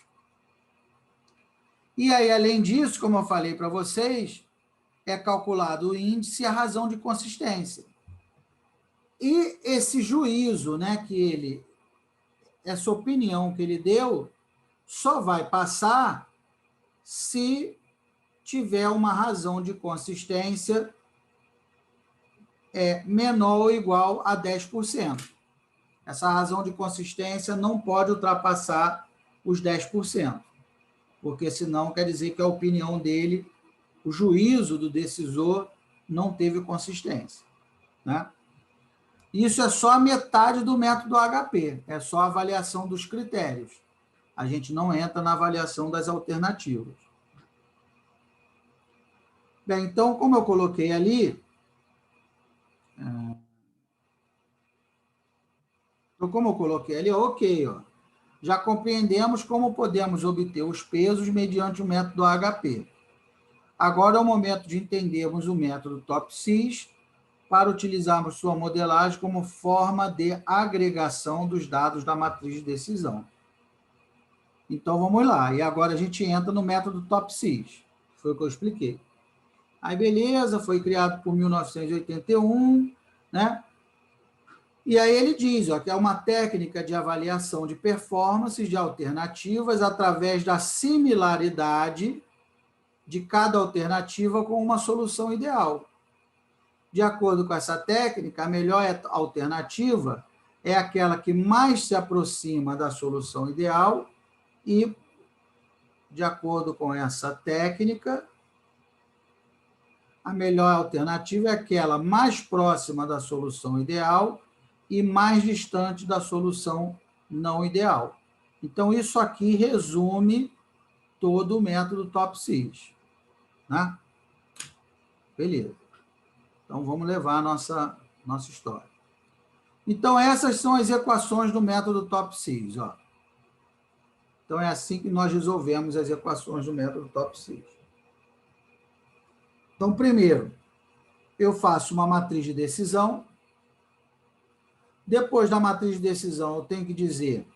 E aí, além disso, como eu falei para vocês, é calculado o índice e a razão de consistência. E esse juízo, né, essa opinião que ele deu, só vai passar se tiver uma razão de consistência menor ou igual a 10%. Essa razão de consistência não pode ultrapassar os 10%, porque senão quer dizer que a opinião dele, o juízo do decisor, não teve consistência, né? Isso é só a metade do método HP, é só a avaliação dos critérios. A gente não entra na avaliação das alternativas. Bem, então, como eu coloquei ali, ok, ó, já compreendemos como podemos obter os pesos mediante o método HP. Agora é o momento de entendermos o método TOPSIS para utilizarmos sua modelagem como forma de agregação dos dados da matriz de decisão. Então, vamos lá. E agora a gente entra no método TOPSIS. Foi o que eu expliquei. Aí, beleza, foi criado por 1981, né? E aí ele diz, ó, que é uma técnica de avaliação de performances de alternativas através da similaridade de cada alternativa com uma solução ideal. De acordo com essa técnica, a melhor alternativa é aquela que mais se aproxima da solução ideal e, de acordo com essa técnica, a melhor alternativa é aquela mais próxima da solução ideal e mais distante da solução não ideal. Então, isso aqui resume todo o método TOPSIS. Né? Beleza. Então, vamos levar a nossa história. Então, essas são as equações do método TOPSIS. Ó. Então, é assim que nós resolvemos as equações do método TOPSIS. Então, primeiro, eu faço uma matriz de decisão. Depois da matriz de decisão, eu tenho que dizer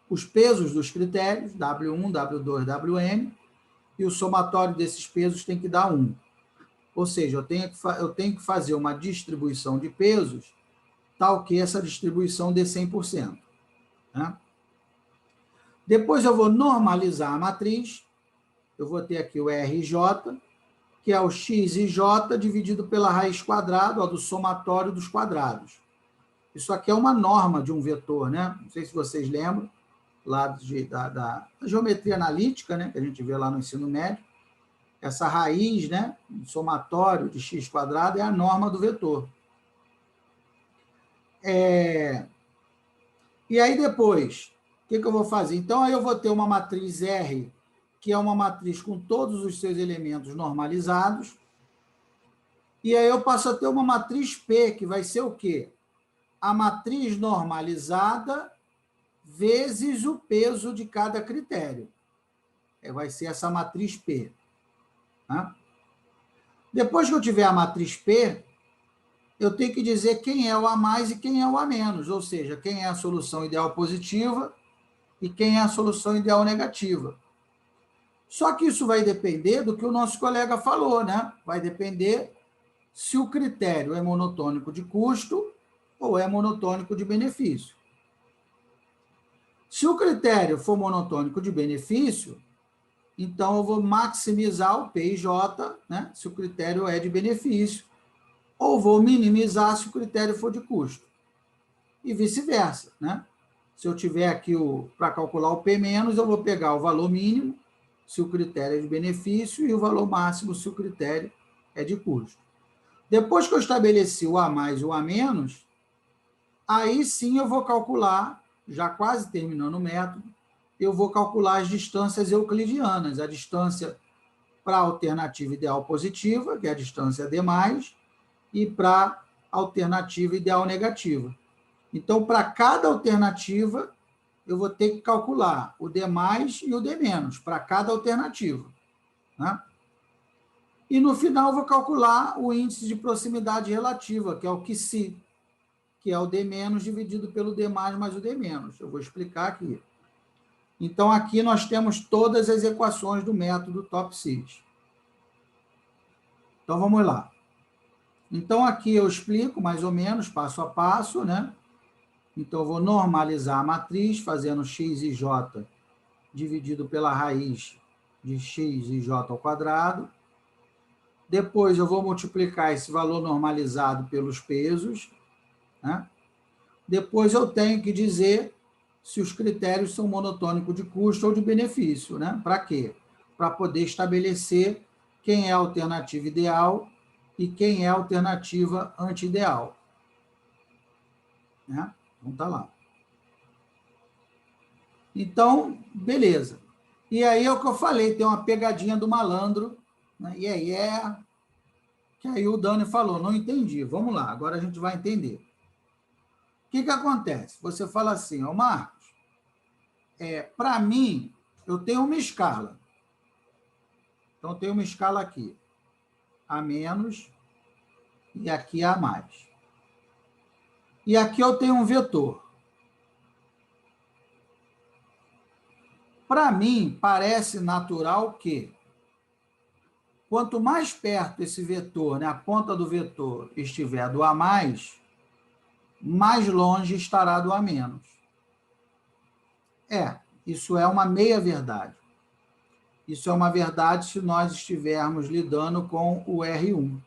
os pesos dos critérios, W1, W2, Wn, e o somatório desses pesos tem que dar 1. Ou seja, eu tenho que fazer uma distribuição de pesos tal que essa distribuição dê 100%. Né? Depois eu vou normalizar a matriz, eu vou ter aqui o RJ, que é o x e j dividido pela raiz quadrada, ó, do somatório dos quadrados. Isso aqui é uma norma de um vetor, né? Não sei se vocês lembram, lá da geometria analítica, né? Que a gente vê lá no ensino médio. Essa raiz, né? Somatório de x quadrado é a norma do vetor. E aí depois, o que eu vou fazer? Então, aí eu vou ter uma matriz R, que é uma matriz com todos os seus elementos normalizados. E aí eu passo a ter uma matriz P, que vai ser o quê? A matriz normalizada vezes o peso de cada critério. Vai ser essa matriz P. Tá? Depois que eu tiver a matriz P, eu tenho que dizer quem é o A mais e quem é o A menos, ou seja, quem é a solução ideal positiva e quem é a solução ideal negativa. Só que isso vai depender do que o nosso colega falou, né? Vai depender se o critério é monotônico de custo ou é monotônico de benefício. Se o critério for monotônico de benefício, então eu vou maximizar o P e J, né? Se o critério é de benefício, ou vou minimizar se o critério for de custo. E vice-versa, né? Se eu tiver aqui para calcular o P menos, eu vou pegar o valor mínimo, se o critério é de benefício, e o valor máximo, se o critério é de custo. Depois que eu estabeleci o A mais e o A menos, aí sim eu vou calcular, já quase terminando o método, eu vou calcular as distâncias euclidianas, a distância para a alternativa ideal positiva, que é a distância D+, e para a alternativa ideal negativa. Então, para cada alternativa, eu vou ter que calcular o D+, e o D-, para cada alternativa. Né? E, no final, eu vou calcular o índice de proximidade relativa, que é o QSI, que é o D- dividido pelo D+, mais o D-. Eu vou explicar aqui. Então, aqui nós temos todas as equações do método TOPSIS. Então, vamos lá. Então, aqui eu explico mais ou menos, passo a passo, né? Então, eu vou normalizar a matriz, fazendo x e j dividido pela raiz de x e j ao quadrado. Depois, eu vou multiplicar esse valor normalizado pelos pesos. Né? Depois, eu tenho que dizer se os critérios são monotônicos de custo ou de benefício. Né? Para quê? Para poder estabelecer quem é a alternativa ideal e quem é a alternativa anti-ideal. Né? Então, tá lá. Então, beleza. E aí é o que eu falei, tem uma pegadinha do malandro, né? Que aí o Dani falou, não entendi. Vamos lá, agora a gente vai entender. O que acontece? Você fala assim, ó, Marcos, para mim, eu tenho uma escala. Então, eu tenho uma escala aqui. A menos e aqui A mais. E aqui eu tenho um vetor. Para mim, parece natural que quanto mais perto esse vetor, né, a ponta do vetor estiver do A mais longe estará do A menos. Isso é uma meia-verdade. Isso é uma verdade se nós estivermos lidando com o R1.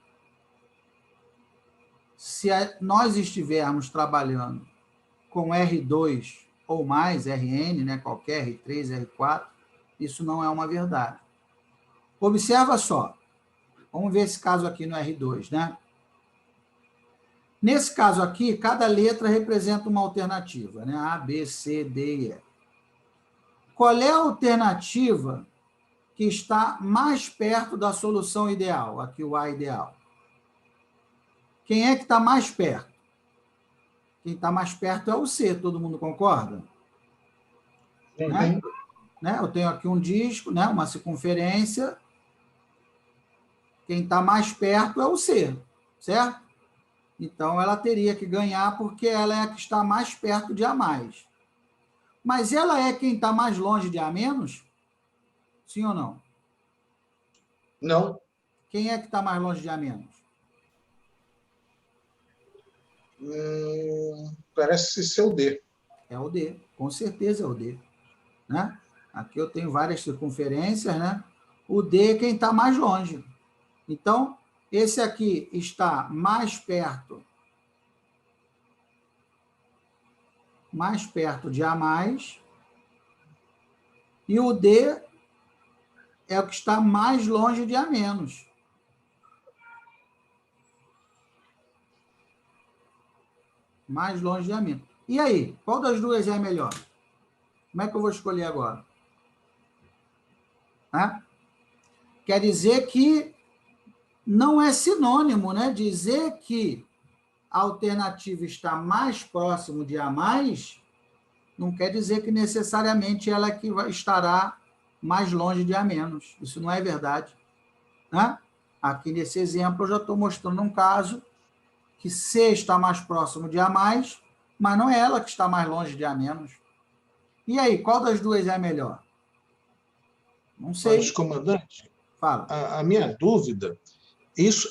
Se nós estivermos trabalhando com R2 ou mais, RN, né, qualquer R3, R4, isso não é uma verdade. Observa só. Vamos ver esse caso aqui no R2, né? Nesse caso aqui, cada letra representa uma alternativa, né? A, B, C, D e E. Qual é a alternativa que está mais perto da solução ideal? Aqui o A ideal. Quem é que está mais perto? Quem está mais perto é o C, todo mundo concorda? Né? Eu tenho aqui um disco, né? Uma circunferência. Quem está mais perto é o C, certo? Então, ela teria que ganhar porque ela é a que está mais perto de A+. Mas ela é quem está mais longe de A-? Sim ou não? Não. Quem é que está mais longe de A-? Parece ser o D. É o D, com certeza é o D. Né? Aqui eu tenho várias circunferências, né? O D é quem está mais longe. Então, esse aqui está mais perto de A+, e o D é o que está mais longe de A-. Mais longe de A-. E aí, qual das duas é melhor? Como é que eu vou escolher agora? Quer dizer que não é sinônimo, né? Dizer que a alternativa está mais próximo de A+, não quer dizer que necessariamente ela é que estará mais longe de A-. Isso não é verdade. Né? Aqui nesse exemplo, eu já estou mostrando um caso que C está mais próximo de A+, mas não é ela que está mais longe de A-. E aí, qual das duas é melhor? Não sei. Mas, comandante, Fala. A minha dúvida,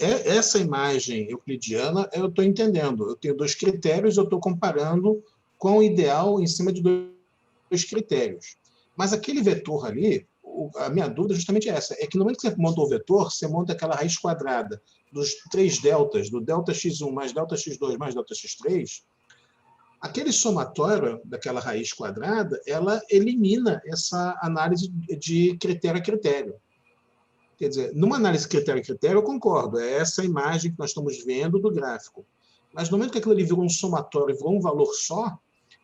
essa imagem euclidiana, eu estou entendendo. Eu tenho dois critérios, eu estou comparando com o ideal em cima de dois critérios. Mas aquele vetor ali, a minha dúvida justamente é essa, é que no momento que você monta o vetor, você monta aquela raiz quadrada dos 3 deltas, do delta x1 mais delta x2 mais delta x3, aquele somatório daquela raiz quadrada, ela elimina essa análise de critério a critério. Quer dizer, numa análise critério a critério, eu concordo, é essa imagem que nós estamos vendo do gráfico. Mas no momento que aquilo ali virou um somatório, virou um valor só,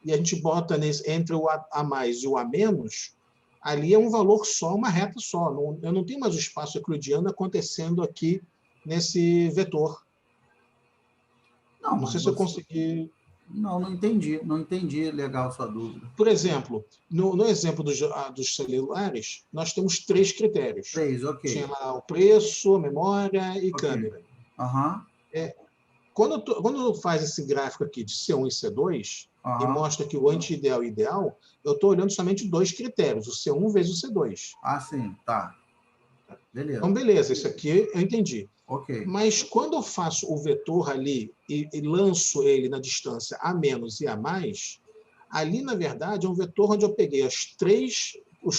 e a gente bota entre o A mais e o A menos, ali é um valor só, uma reta só. Eu não tenho mais o espaço euclidiano acontecendo aqui nesse vetor. Não sei se eu consegui... Não entendi legal sua dúvida. Por exemplo, no exemplo dos celulares, nós temos 3 critérios. 3, ok. Tinha lá o preço, a memória e câmera. Quando faz esse gráfico aqui de C1 e C2, e mostra que o anti-ideal e ideal, eu estou olhando somente 2 critérios, o C1 vezes o C2. Ah, sim, tá. Beleza. Então, beleza, isso aqui eu entendi. Ok. Mas quando eu faço o vetor ali e lanço ele na distância A- e A+, ali, na verdade, é um vetor onde eu peguei os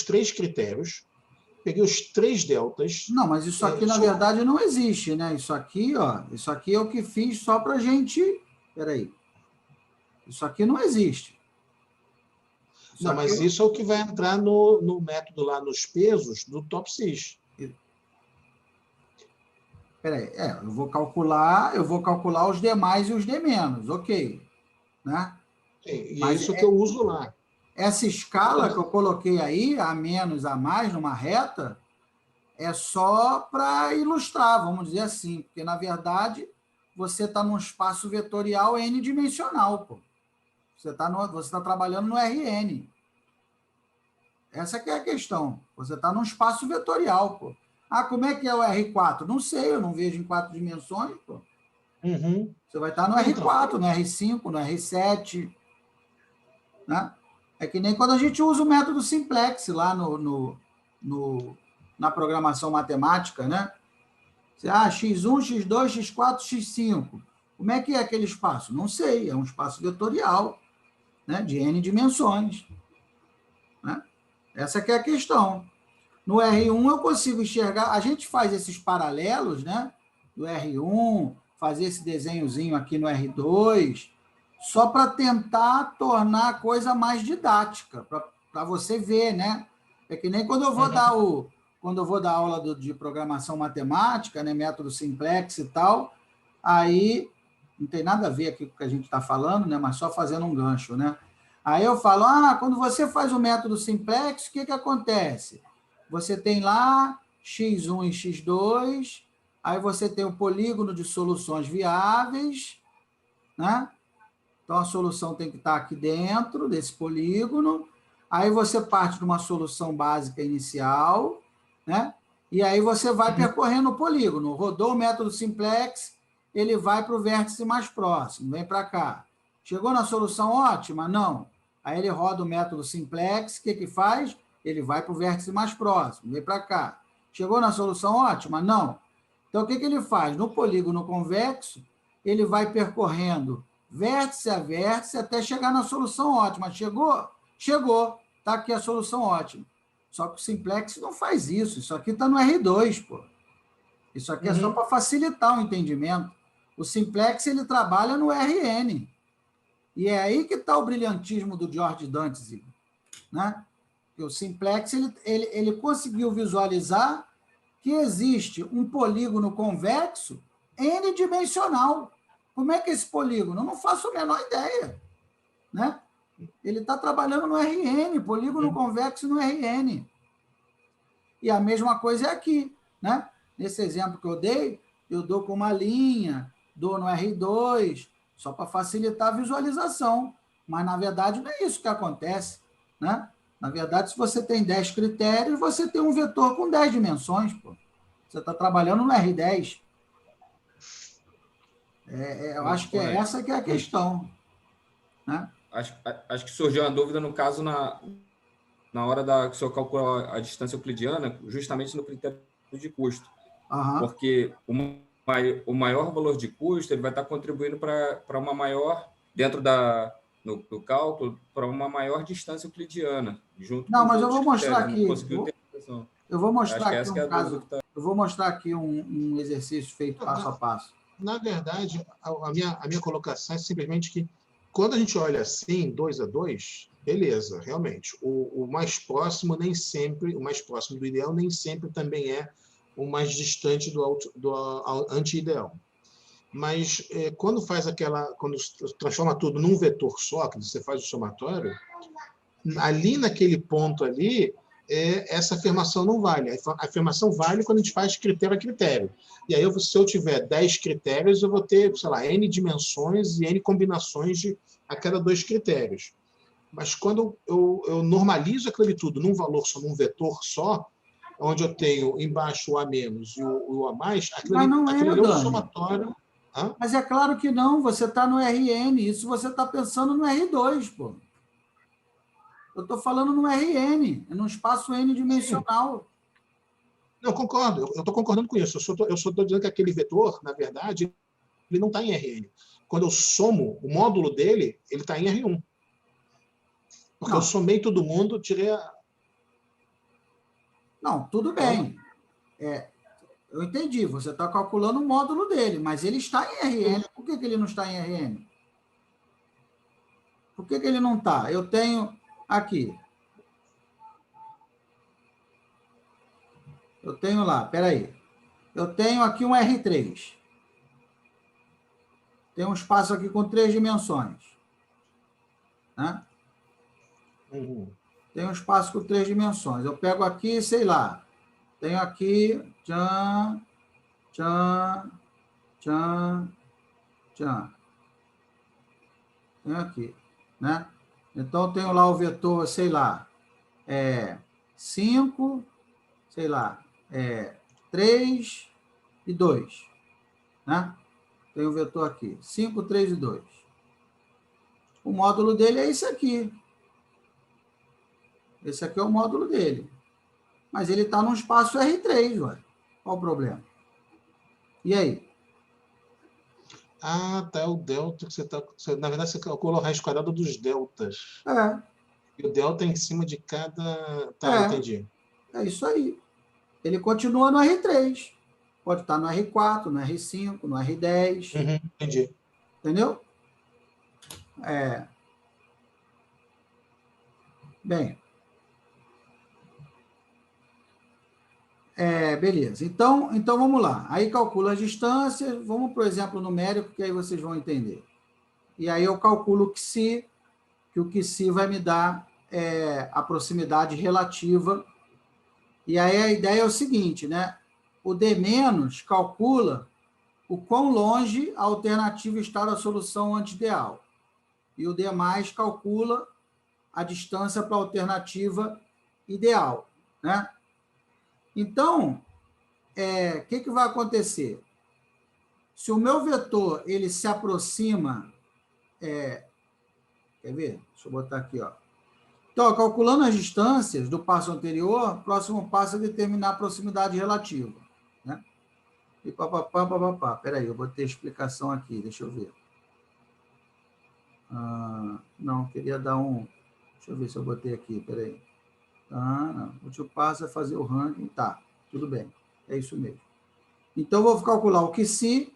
três critérios, peguei os 3 deltas... Não, mas isso aqui, na verdade, não existe, né? Isso aqui, ó, isso aqui é o que fiz só para a gente... Peraí. Isso aqui não existe. Mas isso é o que vai entrar no método lá, nos pesos do TOPSIS. Peraí, eu vou calcular os demais e os de menos, ok. Né? Sim, e é isso que eu uso lá. Essa escala que eu coloquei aí, A menos, A mais, numa reta, é só para ilustrar, vamos dizer assim, porque, na verdade, você está num espaço vetorial n-dimensional, pô. Você está trabalhando no RN. Essa que é a questão. Você está num espaço vetorial, pô. Como é que é o R4? Não sei, eu não vejo em 4 dimensões, pô. Você vai estar no R4, no R5, no R7. Né? É que nem quando a gente usa o método simplex lá na programação matemática, né? X1, X2, X4, X5. Como é que é aquele espaço? Não sei, é um espaço vetorial, né? De N dimensões. Né? Essa que é a questão. No R1 eu consigo enxergar, a gente faz esses paralelos, né? Do R1, fazer esse desenhozinho aqui no R2, só para tentar tornar a coisa mais didática, para você ver, né? É que nem quando eu vou dar aula de programação matemática, né? Método simplex e tal, aí não tem nada a ver aqui com o que a gente está falando, né? Mas só fazendo um gancho, né? Aí eu falo, quando você faz o método simplex, o que acontece? Você tem lá x1 e x2, aí você tem o polígono de soluções viáveis, né? Então, a solução tem que estar aqui dentro desse polígono, aí você parte de uma solução básica inicial, né? E aí você vai percorrendo o polígono. Rodou o método simplex, ele vai para o vértice mais próximo, vem para cá. Chegou na solução ótima? Não. Aí ele roda o método simplex, o que faz? Ele vai para o vértice mais próximo, vem para cá. Chegou na solução ótima? Não. Então, o que ele faz? No polígono convexo, ele vai percorrendo vértice a vértice até chegar na solução ótima. Chegou? Chegou. Está aqui a solução ótima. Só que o simplex não faz isso. Isso aqui está no R2, pô. Isso aqui é só para facilitar o entendimento. O simplex, ele trabalha no RN. E é aí que está o brilhantismo do George Dantzig, né? O simplex ele conseguiu visualizar que existe um polígono convexo n-dimensional. Como é que é esse polígono? Eu não faço a menor ideia, né? Ele está trabalhando no RN, polígono convexo no RN. E a mesma coisa é aqui, né? Nesse exemplo que eu dou com uma linha, dou no R2, só para facilitar a visualização. Mas, na verdade, não é isso que acontece, né? Na verdade, se você tem 10 critérios, você tem um vetor com 10 dimensões, pô. Você está trabalhando no R10. Eu acho que essa que é a questão, né? Acho que surgiu uma dúvida, no caso, na hora que o senhor calcula a distância euclidiana, justamente no critério de custo. Porque o maior valor de custo ele vai estar contribuindo para uma maior, dentro do cálculo, para uma maior distância euclidiana. Não, mas eu vou mostrar aqui. Eu vou mostrar aqui um caso. Eu vou mostrar aqui um exercício feito passo a passo. Na verdade, a minha colocação é simplesmente que, quando a gente olha assim, 2 a 2, beleza, realmente. O mais próximo nem sempre, o mais próximo do ideal nem sempre também é o mais distante do anti-ideal. Mas quando transforma tudo num vetor só, que você faz o somatório, ali naquele ponto ali, essa afirmação não vale. A afirmação vale quando a gente faz critério a critério. E aí, se eu tiver 10 critérios, eu vou ter, sei lá, N dimensões e N combinações a cada 2 critérios. Mas quando eu normalizo aquilo tudo num valor só, num vetor só, onde eu tenho embaixo o A- e o A+, aquilo ali é um somatório. Mas é claro que não, você está no RN, isso você está pensando no R2, pô. Eu estou falando no RN, num espaço n-dimensional. Sim. Não, concordo, eu estou concordando com isso. Eu só estou dizendo que aquele vetor, na verdade, ele não está em RN. Quando eu somo o módulo dele, ele está em R1. Porque eu somei todo mundo, tirei a... Não, tudo bem. Eu entendi, você está calculando o módulo dele, mas ele está em RN. Por que ele não está em RN? Por que ele não está? Eu tenho aqui. Eu tenho lá, peraí. Eu tenho aqui um R3. Tem um espaço aqui com 3 dimensões. Né? Tem um espaço com 3 dimensões. Eu pego aqui, sei lá. Tenho aqui... Tchan, tchan, tchan, tchan. Tenho aqui. Né? Então, eu tenho lá o vetor, sei lá, 5, sei lá, 3 e 2. Né? Tem o vetor aqui, 5, 3 e 2. O módulo dele é esse aqui. Esse aqui é o módulo dele. Mas ele está num espaço R3, ué. Qual o problema? E aí? Tá, o delta. Na verdade, você calculou a raiz quadrada dos deltas. É. E o delta é em cima de cada... Tá, entendi. É isso aí. Ele continua no R3. Pode estar no R4, no R5, no R10. Entendi. Entendeu? Bem. Beleza. Então, vamos lá. Aí calcula as distâncias. Vamos para o exemplo numérico, que aí vocês vão entender. E aí eu calculo o QSI, que o QSI vai me dar a proximidade relativa. E aí a ideia é o seguinte, né? O D- calcula o quão longe a alternativa está da solução anti-ideal. E o D+ calcula a distância para a alternativa ideal, né? Então, o que vai acontecer? Se o meu vetor ele se aproxima, quer ver? Deixa eu botar aqui, ó. Então, calculando as distâncias do passo anterior, o próximo passo é determinar a proximidade relativa, né? E papapá. Peraí, eu vou ter explicação aqui, deixa eu ver. Não, queria dar um... Deixa eu ver se eu botei aqui, peraí. Não. O último passo é fazer o ranking. Tá, tudo bem. É isso mesmo. Então, eu vou calcular o QSI,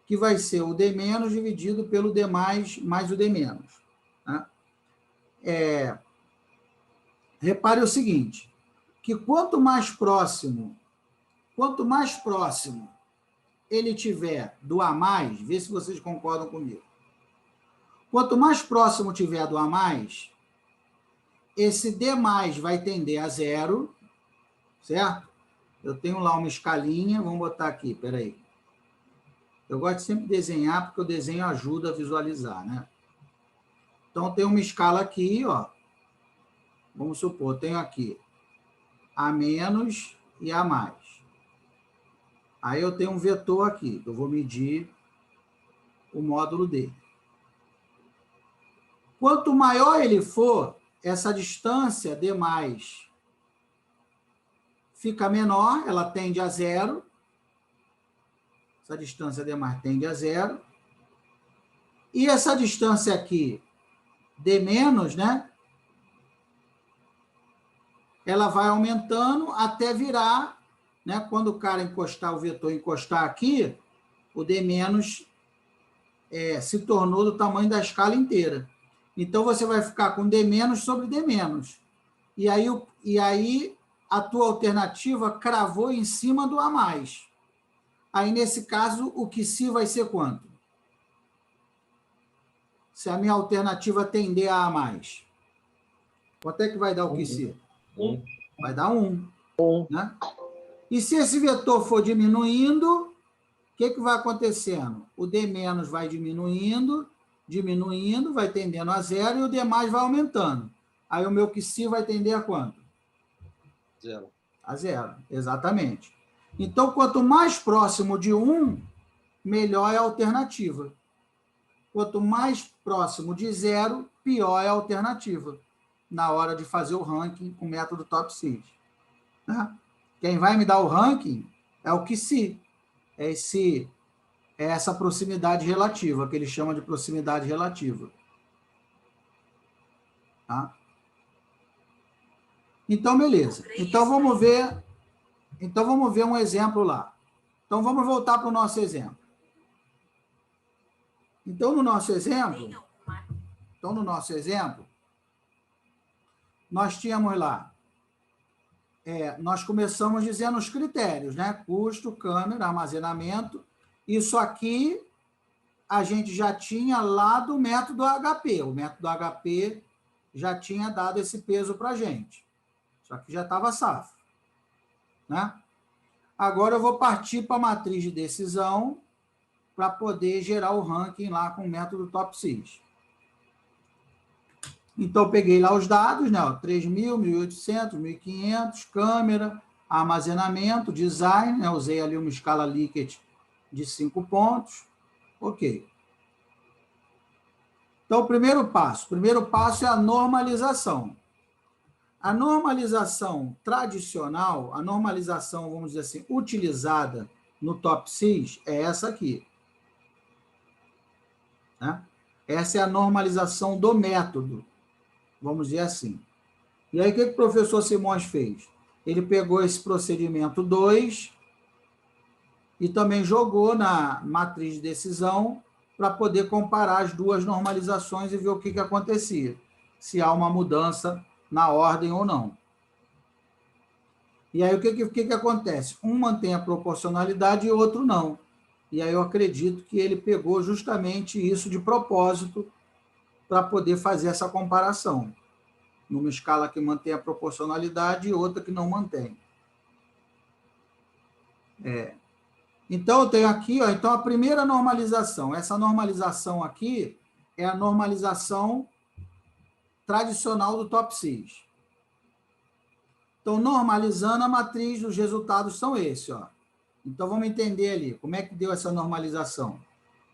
que vai ser o D- dividido pelo D+ mais o D-. Né? Repare o seguinte, que quanto mais próximo ele tiver do A+, vê se vocês concordam comigo. Quanto mais próximo tiver do A+, esse D+ vai tender a 0, certo? Eu tenho lá uma escalinha, vamos botar aqui, peraí. Eu gosto de sempre desenhar, porque o desenho ajuda a visualizar, né? Então, tem uma escala aqui, ó. Vamos supor, tenho aqui A- e A+. Aí eu tenho um vetor aqui, que eu vou medir o módulo dele. Quanto maior ele for, essa distância D+ fica menor, ela tende a 0. Essa distância D+ tende a 0. E essa distância aqui, D-, né? Ela vai aumentando até virar, né? Quando o cara encostar, o vetor encostar aqui, o D- se tornou do tamanho da escala inteira. Então, você vai ficar com D- sobre D-. E aí a tua alternativa cravou em cima do A+. Aí, nesse caso, o QSI vai ser quanto? Se a minha alternativa tender a A+. Quanto é que vai dar o QSI? 1. Vai dar 1. Né? E se esse vetor for diminuindo, o que vai acontecendo? O D- vai diminuindo, vai tendendo a 0 e o D+ vai aumentando. Aí o meu QSI vai tender a quanto? 0. A 0, exatamente. Então, quanto mais próximo de 1, melhor é a alternativa. Quanto mais próximo de 0, pior é a alternativa, na hora de fazer o ranking com o método TOPSIS. Né? Quem vai me dar o ranking é o QSI. É essa proximidade relativa, que ele chama de proximidade relativa. Tá? Então, beleza. Então, vamos ver um exemplo lá. Então, vamos voltar para o nosso exemplo. Então, no nosso exemplo, nós tínhamos lá, nós começamos dizendo os critérios, né? Custo, câmera, armazenamento. Isso aqui a gente já tinha lá do método HP. O método HP já tinha dado esse peso para a gente. Só que já estava safo. Né? Agora eu vou partir para a matriz de decisão para poder gerar o ranking lá com o método TOPSIS. Então, eu peguei lá os dados, né? 3.000, 1.800, 1.500, câmera, armazenamento, design, né? Usei ali uma escala Likert de 5 pontos. Ok. Então, o primeiro passo é a normalização. A normalização tradicional, a normalização, vamos dizer assim, utilizada no TOPSIS é essa aqui. Né? Essa é a normalização do método, vamos dizer assim. E aí, o que o professor Simões fez? ele pegou esse procedimento 2 e também jogou na matriz de decisão para poder comparar as duas normalizações e ver o que acontecia, se há uma mudança na ordem ou não. E aí, o que acontece? Um mantém a proporcionalidade e o outro não. E aí eu acredito que ele pegou justamente isso de propósito para poder fazer essa comparação, numa escala que mantém a proporcionalidade e outra que não mantém. Então, eu tenho aqui, ó, então, a primeira normalização. Essa normalização aqui é a normalização tradicional do top 6. Então, normalizando a matriz, os resultados são esses, ó. Então, vamos entender ali, como é que deu essa normalização.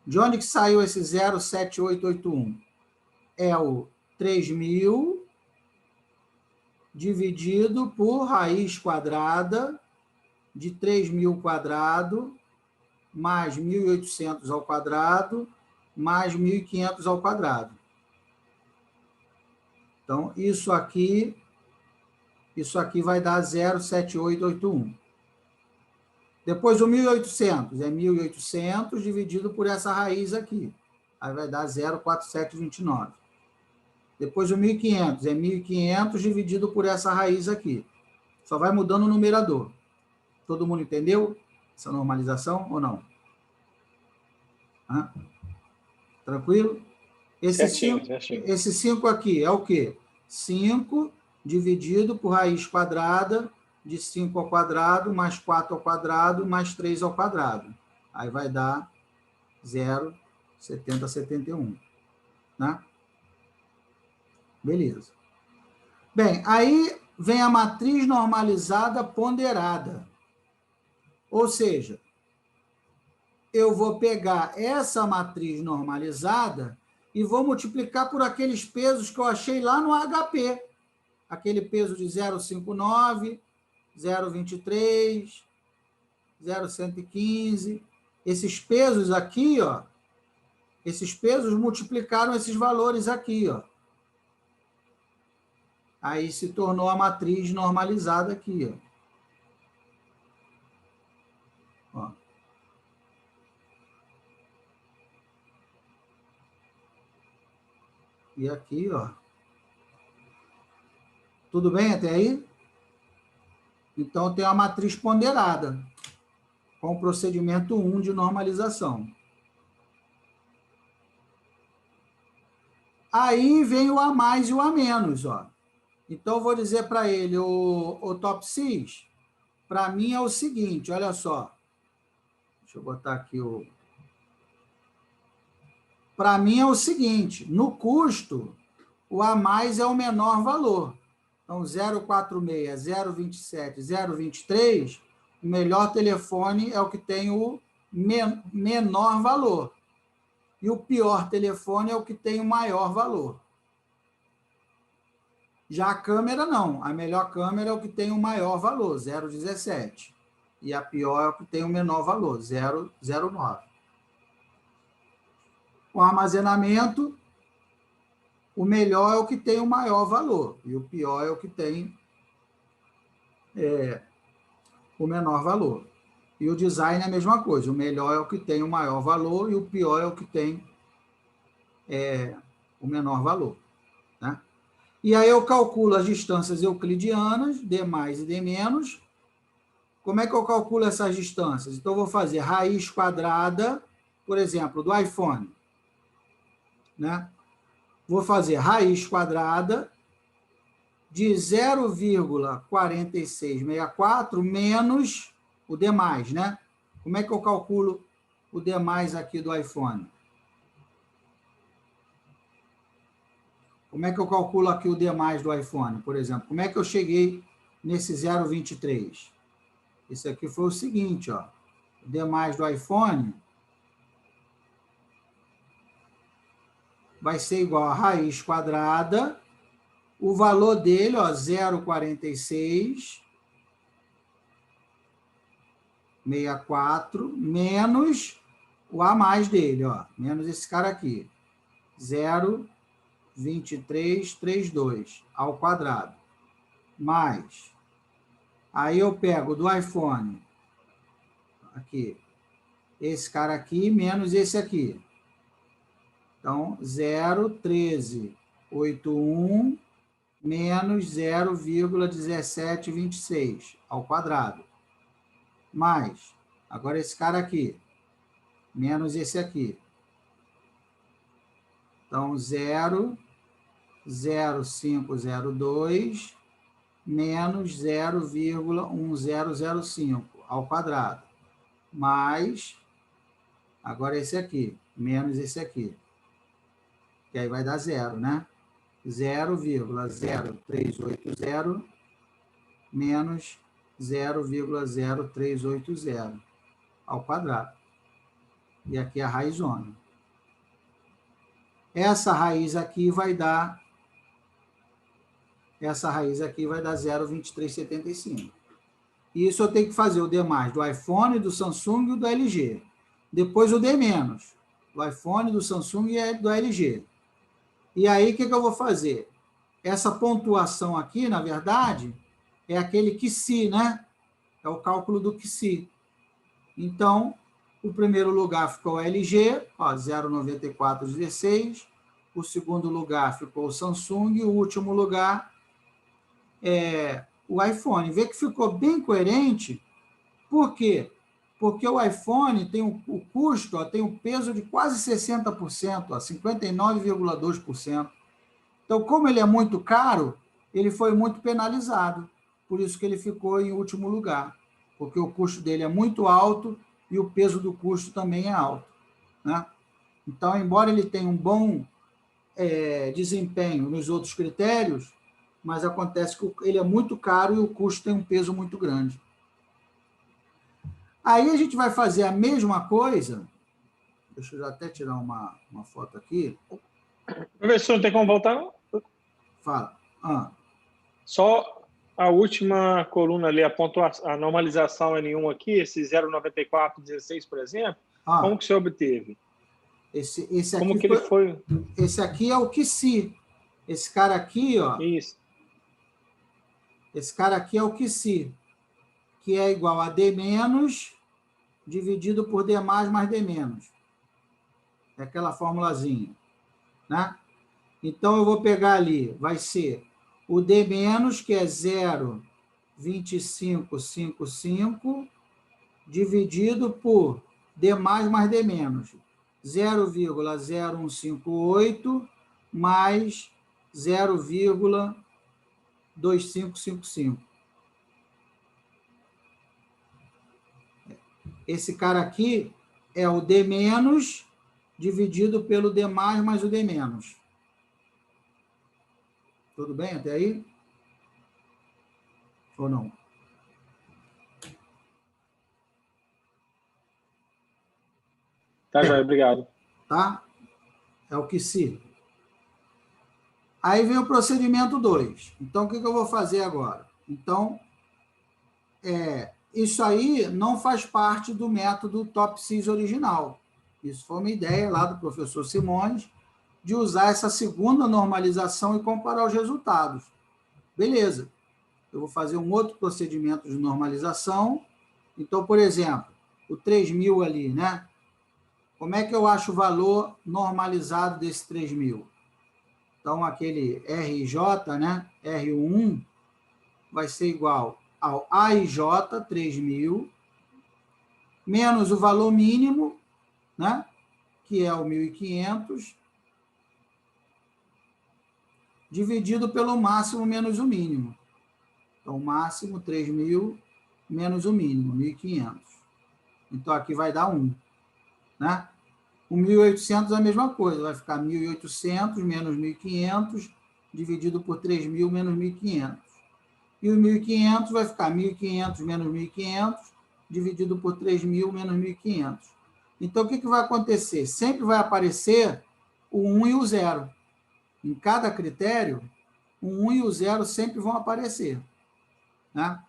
De onde que saiu esse 0,7881? É o 3.000 dividido por raiz quadrada de 3.000 quadrado mais 1.800 ao quadrado mais 1.500 ao quadrado. Então, isso aqui vai dar 0,7881. Depois, o 1.800 é 1.800 dividido por essa raiz aqui. Aí vai dar 0,4729. Depois, o 1.500 é 1.500 dividido por essa raiz aqui. Só vai mudando o numerador. Todo mundo entendeu essa normalização ou não? Tranquilo? Esse 5 aqui é o quê? 5 dividido por raiz quadrada de 5 ao quadrado, mais 4 ao quadrado, mais 3 ao quadrado. Aí vai dar 0,7071. Né? Beleza. Bem, aí vem a matriz normalizada ponderada. Ou seja, eu vou pegar essa matriz normalizada e vou multiplicar por aqueles pesos que eu achei lá no HP. Aquele peso de 0,59, 0,23, 0,115. Esses pesos aqui, ó, esses pesos multiplicaram esses valores aqui, ó. Aí se tornou a matriz normalizada aqui, ó. E aqui, ó. Tudo bem até aí? Então, tem a matriz ponderada, com o procedimento 1 de normalização. Aí vem o A mais e o A menos, ó. Então, eu vou dizer para ele, o top 6, para mim é o seguinte, olha só. Deixa eu botar aqui o... Para mim é o seguinte, no custo, o A mais é o menor valor. Então, 046, 027, 023, o melhor telefone é o que tem o menor valor. E o pior telefone é o que tem o maior valor. Já a câmera, não. A melhor câmera é o que tem o maior valor, 0,17. E a pior é o que tem o menor valor, 0,09. O armazenamento, o melhor é o que tem o maior valor. E o pior é o que tem o menor valor. E o design é a mesma coisa. O melhor é o que tem o maior valor e o pior é o que tem o menor valor. Né? E aí eu calculo as distâncias euclidianas, D mais e D menos. Como é que eu calculo essas distâncias? Então, eu vou fazer raiz quadrada, por exemplo, do iPhone. Né? Vou fazer raiz quadrada de 0,4664 menos o D+, né? Como é que eu calculo o D+ aqui do iPhone? Como é que eu calculo aqui o D+ do iPhone, por exemplo? Como é que eu cheguei nesse 0,23? Isso aqui foi o seguinte, ó. O D+ do iPhone vai ser igual a raiz quadrada, o valor dele, ó, 0,4664, menos o A mais dele, ó, menos esse cara aqui, 0,2332 ao quadrado, mais Aí eu pego do iPhone, aqui, esse cara aqui menos esse aqui. Então, 0,1381 menos 0,1726 ao quadrado. Mais, agora esse cara aqui, menos esse aqui. Então, 0,0502 menos 0,1005 ao quadrado. Mais, agora esse aqui, menos esse aqui. Que aí vai dar zero, né? 0,0380 menos 0,0380 ao quadrado. E aqui a raizona. Essa raiz aqui vai dar 0,2375. E isso eu tenho que fazer o D+, do iPhone, do Samsung e do LG. Depois o D-, do iPhone, do Samsung e do LG. E aí, o que eu vou fazer? Essa pontuação aqui, na verdade, é aquele QSI, né? É o cálculo do QSI. Então, o primeiro lugar ficou o LG, 0,9416. O segundo lugar ficou o Samsung. E o último lugar é o iPhone. Vê que ficou bem coerente. Por quê? Porque o iPhone tem o custo, tem um peso de quase 60%, 59,2%. Então, como ele é muito caro, ele foi muito penalizado. Por isso que ele ficou em último lugar. Porque o custo dele é muito alto e o peso do custo também é alto, né? Então, embora ele tenha um bom desempenho nos outros critérios, mas acontece que ele é muito caro e o custo tem um peso muito grande. Aí a gente vai fazer a mesma coisa. Deixa eu até tirar uma foto aqui. Professor, não tem como voltar, não? Fala. Só a última coluna ali, a normalização N1 aqui, esse 0,9416, por exemplo, como que você obteve? Esse aqui como que ele foi? Esse aqui é o QSI. Esse cara aqui, Isso. Esse cara aqui é o QSI, que é igual a D- dividido por D+, mais D-. É aquela formulazinha, né? Então, eu vou pegar ali, vai ser o D-, que é 0,2555, dividido por D+, mais D-, 0,0158 mais 0,2555. Esse cara aqui é o D- dividido pelo D+, mais o D-. Tudo bem até aí? Ou não? Tá, Jair, obrigado. Tá? É o QSI. Aí vem o procedimento 2. Então, o que eu vou fazer agora? Então, isso aí não faz parte do método TOPSIS original. Isso foi uma ideia lá do professor Simões, de usar essa segunda normalização e comparar os resultados. Beleza. Eu vou fazer um outro procedimento de normalização. Então, por exemplo, o 3.000 ali, né? Como é que eu acho o valor normalizado desse 3.000? Então, aquele RJ, né? R1, vai ser igual ao AIJ 3.000, menos o valor mínimo, né? Que é o 1.500, dividido pelo máximo menos o mínimo. Então, o máximo, 3.000, menos o mínimo, 1.500. Então, aqui vai dar 1. Né? O 1.800 é a mesma coisa, vai ficar 1.800 menos 1.500, dividido por 3.000 menos 1.500. E o 1.500 vai ficar 1.500 menos 1.500, dividido por 3.000 menos 1.500. Então, o que vai acontecer? Sempre vai aparecer o 1 e o 0. Em cada critério, o 1 e o 0 sempre vão aparecer. Né?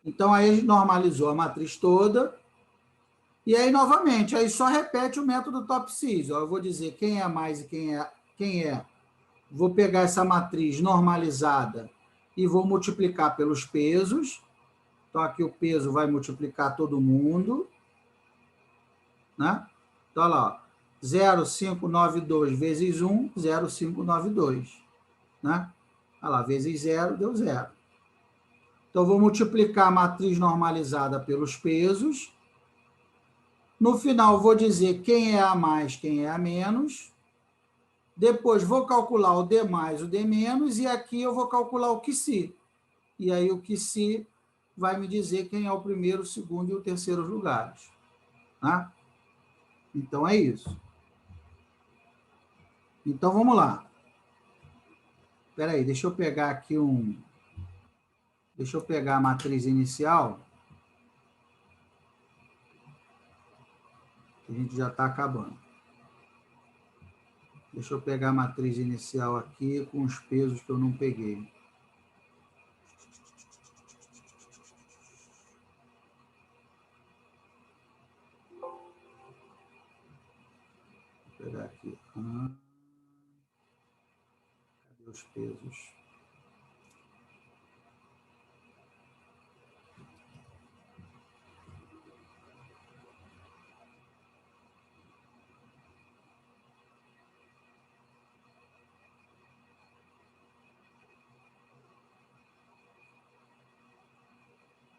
Então, aí a gente normalizou a matriz toda. E aí, novamente, aí só repete o método TOPSIS. Eu vou dizer quem é mais e quem é. Vou pegar essa matriz normalizada e vou multiplicar pelos pesos. Então, aqui o peso vai multiplicar todo mundo, né? Então, olha lá, 0,592 vezes 1, 0,592, né? Olha lá, vezes 0, deu 0. Então, vou multiplicar a matriz normalizada pelos pesos. No final, vou dizer quem é a mais, quem é a menos. Depois, vou calcular o D mais, o D menos, e aqui eu vou calcular o QC. E aí, o QC vai me dizer quem é o primeiro, o segundo e o terceiro lugares. Tá? Então, é isso. Então, vamos lá. Espera aí, deixa eu pegar aqui Deixa eu pegar a matriz inicial. A gente já está acabando. Deixa eu pegar a matriz inicial aqui com os pesos que eu não peguei. Vou pegar aqui. Cadê os pesos?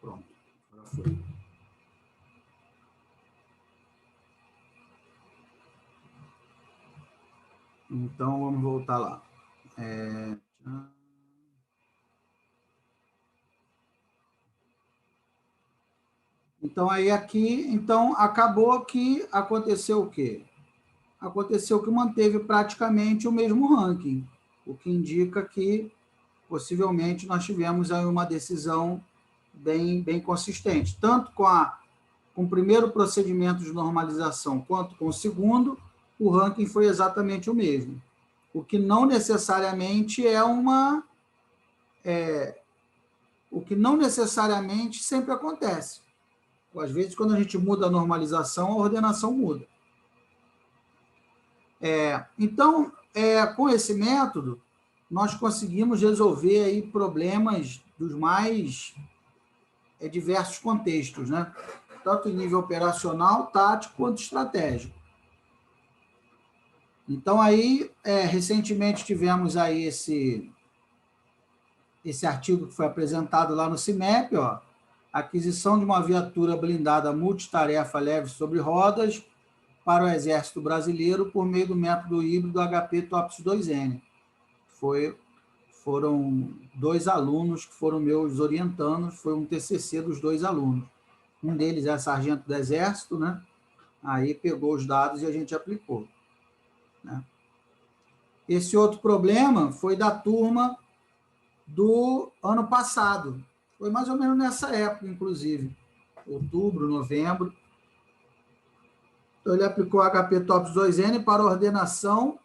Pronto, agora foi. Então, vamos voltar lá. Então, aí aqui, então, acabou que aconteceu o quê? Aconteceu que manteve praticamente o mesmo ranking, o que indica que, possivelmente, nós tivemos aí uma decisão bem consistente, tanto com o primeiro procedimento de normalização quanto com o segundo, o ranking foi exatamente o mesmo, o que não necessariamente o que não necessariamente sempre acontece. Às vezes, quando a gente muda a normalização, a ordenação muda. Então, com esse método, nós conseguimos resolver aí problemas dos mais diversos contextos, né? Tanto em nível operacional, tático, quanto estratégico. Então, aí, recentemente tivemos aí esse artigo que foi apresentado lá no CIMEP, ó, aquisição de uma viatura blindada multitarefa leve sobre rodas para o Exército Brasileiro por meio do método híbrido HP TOPS 2N. Foram 2 alunos que foram meus orientandos, foi um TCC dos 2 alunos. Um deles é sargento do Exército, né? Aí pegou os dados e a gente aplicou, né? Esse outro problema foi da turma do ano passado. Foi mais ou menos nessa época, inclusive. Outubro, novembro. Então, ele aplicou HP TOPS 2N para ordenação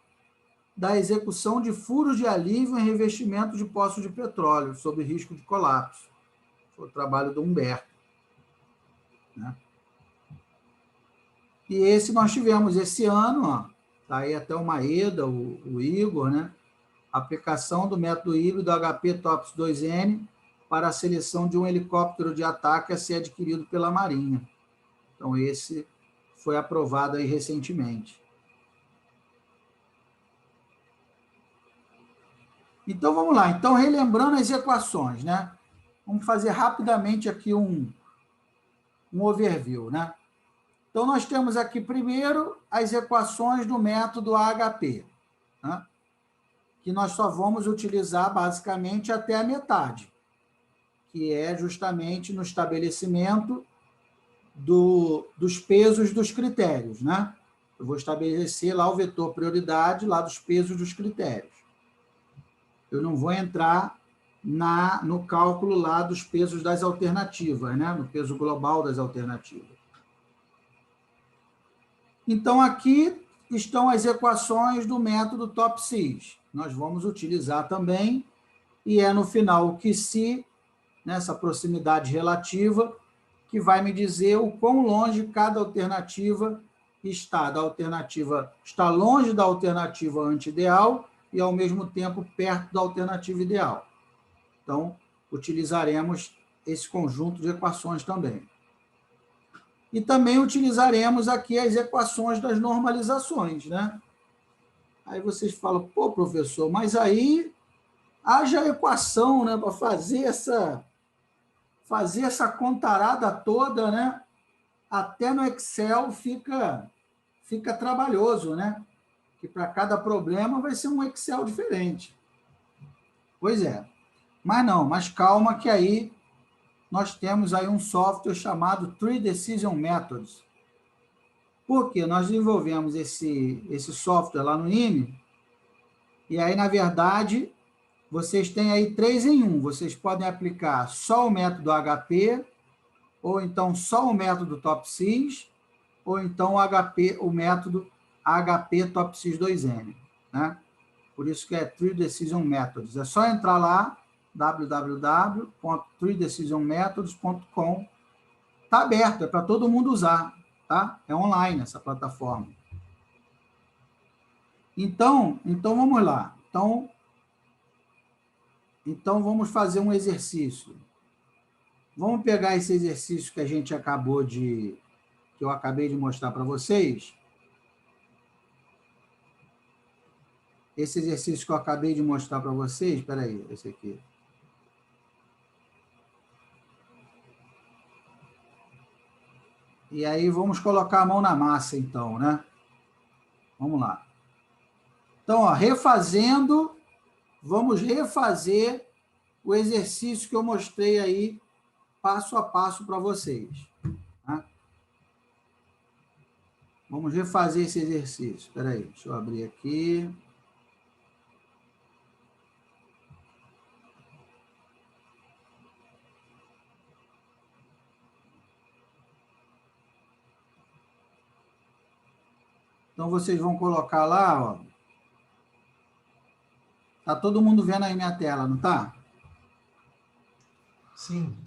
da execução de furos de alívio em revestimento de poços de petróleo, sob risco de colapso. Foi o trabalho do Humberto, né? E esse nós tivemos esse ano, está aí até o Maeda, o Igor, né? Aplicação do método híbrido HP TOPS 2N para a seleção de um helicóptero de ataque a ser adquirido pela Marinha. Então, esse foi aprovado aí recentemente. Então, vamos lá. Então, relembrando as equações, né? Vamos fazer rapidamente aqui um overview, né? Então, nós temos aqui, primeiro, as equações do método AHP, né? Que nós só vamos utilizar, basicamente, até a metade, que é justamente no estabelecimento dos pesos dos critérios, né? Eu vou estabelecer lá o vetor prioridade, lá dos pesos dos critérios. Eu não vou entrar no cálculo lá dos pesos das alternativas, né? No peso global das alternativas. Então, aqui estão as equações do método TOPSIS. Nós vamos utilizar também, e no final o QC, nessa proximidade relativa, que vai me dizer o quão longe cada alternativa está. Está longe da alternativa anti-ideal e, ao mesmo tempo, perto da alternativa ideal. Então, utilizaremos esse conjunto de equações também. E também utilizaremos aqui as equações das normalizações, né? Aí vocês falam, pô, professor, mas aí haja equação, né, para fazer essa contarada toda, né? Até no Excel fica trabalhoso, né? Que para cada problema vai ser um Excel diferente. Pois é. Mas calma que aí nós temos aí um software chamado Tree Decision Methods. Por quê? Nós desenvolvemos esse software lá no IME, e aí, na verdade, vocês têm aí 3 em 1. Vocês podem aplicar só o método HP, ou então só o método TOPSIS, ou então o método HP TOPSIS 2N, né? Por isso que é Tree Decision Methods. É só entrar lá, www.treedecisionmethods.com. Está aberto, é para todo mundo usar, tá? É online essa plataforma. Então vamos lá. Então vamos fazer um exercício. Vamos pegar esse exercício que eu acabei de mostrar para vocês. Esse exercício que eu acabei de mostrar para vocês, espera aí, esse aqui. E aí vamos colocar a mão na massa, então, né? Vamos lá. Então, ó, vamos refazer o exercício que eu mostrei aí, passo a passo para vocês. Tá? Vamos refazer esse exercício. Espera aí, deixa eu abrir aqui. Então, vocês vão colocar lá, ó. Tá todo mundo vendo aí minha tela, não tá? Sim.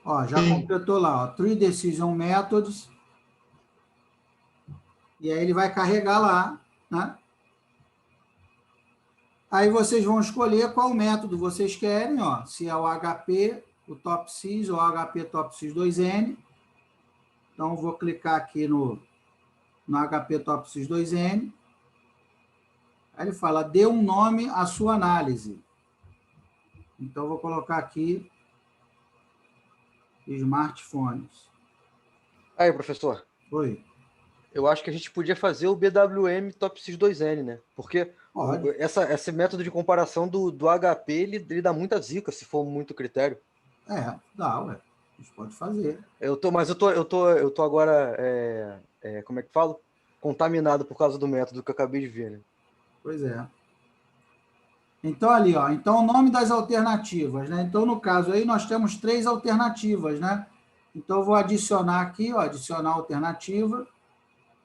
Ó, já completou lá, ó, Tree Decision Methods. E aí ele vai carregar lá, né? Aí vocês vão escolher qual método vocês querem, ó. Se é o HP, o TOPSIS ou o HP TOPSIS 2N. Então, eu vou clicar aqui no HP TOPSIS 2N. Aí ele fala, dê um nome à sua análise. Então, eu vou colocar aqui smartphones. Aí, professor. Oi. Eu acho que a gente podia fazer o BWM TOPSIS 2N, né? Porque esse método de comparação do HP, ele dá muita zica se for muito critério. Dá, ué. A gente pode fazer. Eu tô agora, como é que falo? Contaminado por causa do método que eu acabei de ver, né? Pois é. Então, ali, ó. Então, o nome das alternativas, né? Então, no caso aí, nós temos 3 alternativas, né? Então, eu vou adicionar aqui, ó. Adicionar alternativa.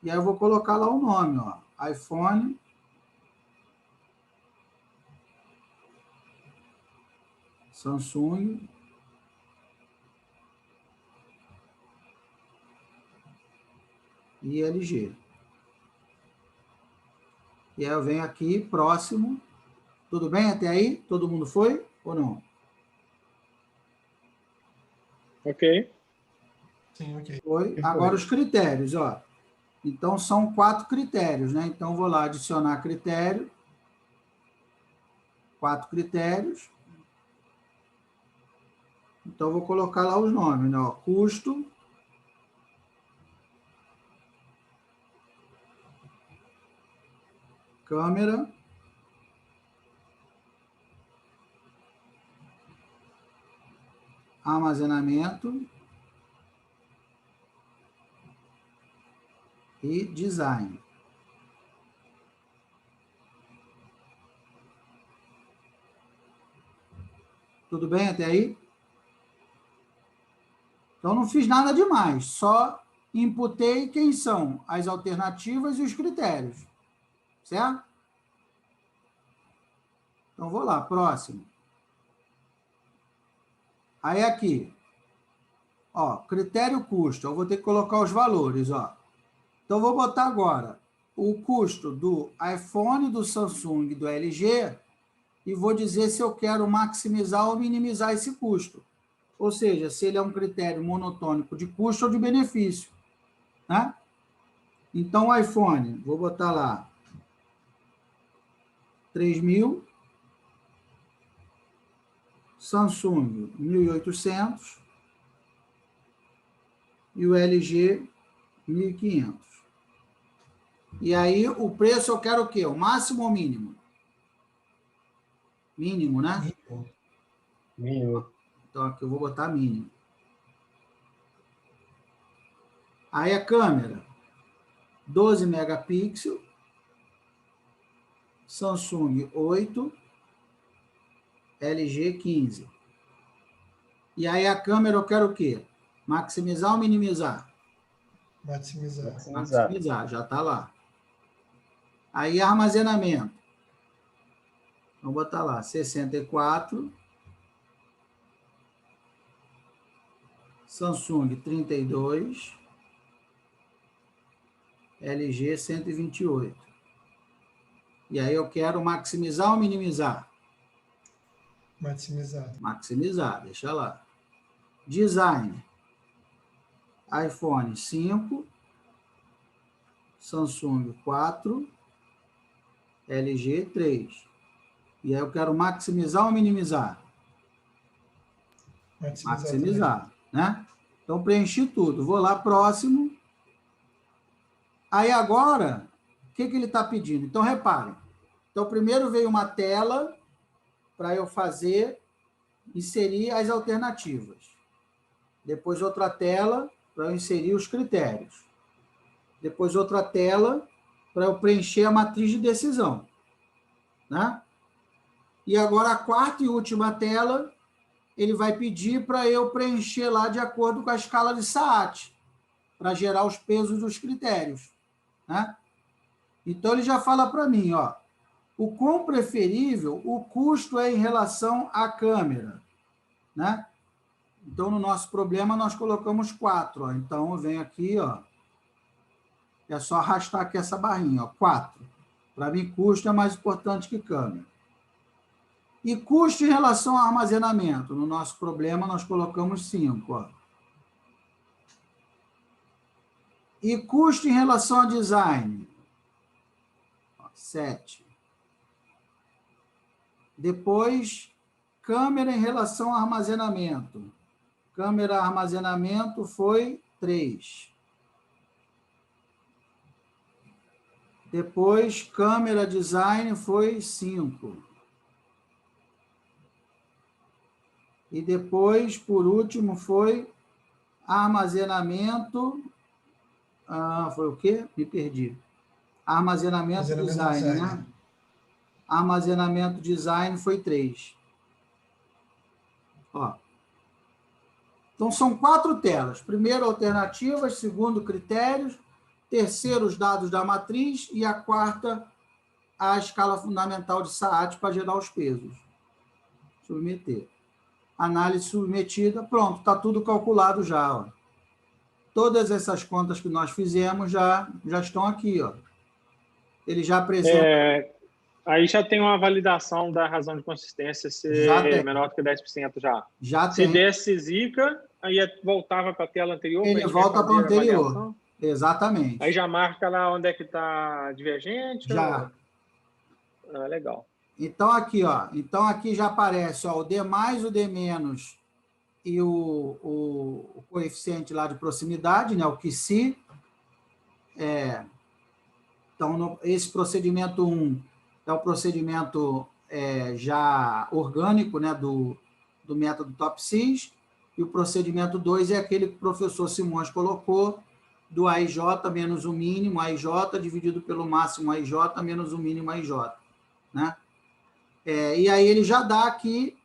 E aí, eu vou colocar lá o nome, ó. iPhone. Samsung. E LG. E aí eu venho aqui, próximo. Tudo bem até aí? Todo mundo foi ou não? Ok. Sim, ok. Foi. Agora os critérios, ó. Então, são 4 critérios, né? Então, vou lá adicionar critério. 4 critérios. Então, vou colocar lá os nomes, né? Ó, custo. Câmera. Armazenamento. E design. Tudo bem até aí? Então, não fiz nada demais, só inputei quem são as alternativas e os critérios. Certo? Então, vou lá, próximo. Aí, aqui. Ó, critério custo. Eu vou ter que colocar os valores, ó. Então, vou botar agora o custo do iPhone, do Samsung e do LG e vou dizer se eu quero maximizar ou minimizar esse custo. Ou seja, se ele é um critério monotônico de custo ou de benefício. Né? Então, o iPhone, vou botar lá, 3.000, Samsung, 1.800 e o LG, 1.500. E aí, o preço eu quero o quê? O máximo ou mínimo? Mínimo, né? Mínimo. Então, aqui eu vou botar mínimo. Aí, a câmera, 12 megapixels, Samsung, 8, LG, 15. E aí, a câmera eu quero o quê? Maximizar ou minimizar? Maximizar. Maximizar, já está lá. Aí, armazenamento. Vamos botar lá, 64. Samsung, 32. LG, 128. E aí, eu quero maximizar ou minimizar? Maximizar. Maximizar, deixa lá. Design. iPhone 5, Samsung 4, LG 3. E aí eu quero maximizar ou minimizar? Maximizar, né? Então, preenchi tudo. Vou lá, próximo. Aí, agora, o que ele está pedindo? Então, reparem. Então, primeiro veio uma tela para eu inserir as alternativas. Depois, outra tela para eu inserir os critérios. Depois, outra tela para eu preencher a matriz de decisão. Né? E agora, a quarta e última tela, ele vai pedir para eu preencher lá de acordo com a escala de SAAT, para gerar os pesos dos critérios. Né? Então, ele já fala para mim, ó, o quão preferível o custo é em relação à câmera. Né? Então, no nosso problema, nós colocamos 4. Ó. Então, eu venho aqui, ó, é só arrastar aqui essa barrinha, ó, 4. Para mim, custo é mais importante que câmera. E custo em relação ao armazenamento. No nosso problema, nós colocamos 5. Ó. E custo em relação ao design. Ó, 7. Depois, câmera em relação ao armazenamento. Câmera armazenamento foi 3. Depois, câmera design foi 5. E depois, por último, foi armazenamento. Foi o quê? Me perdi. Armazenamento design, né? Armazenamento design foi 3. Ó. Então, são 4 telas. Primeiro, alternativas. Segundo, critérios. Terceiro, os dados da matriz. E a quarta, a escala fundamental de SAAT para gerar os pesos. Submeter. Análise submetida. Pronto, está tudo calculado já. Ó. Todas essas contas que nós fizemos já estão aqui. Ó. Ele já apresenta... Aí já tem uma validação da razão de consistência ser menor do que 10% já. Já Se tem. desse zica, aí voltava para a tela anterior. Ele volta para a anterior. Exatamente. Aí já marca lá onde é que está divergente. Já. Legal. Então, aqui, ó. Então, aqui já aparece ó, o D+, o D- e o coeficiente lá de proximidade, né, o QSI. Então, esse procedimento 1 é o procedimento já orgânico, né, do método TOPSIS, e o procedimento 2 é aquele que o professor Simões colocou, do AIJ menos o mínimo AIJ dividido pelo máximo AIJ menos o mínimo AIJ. Né? E aí ele já dá aqui,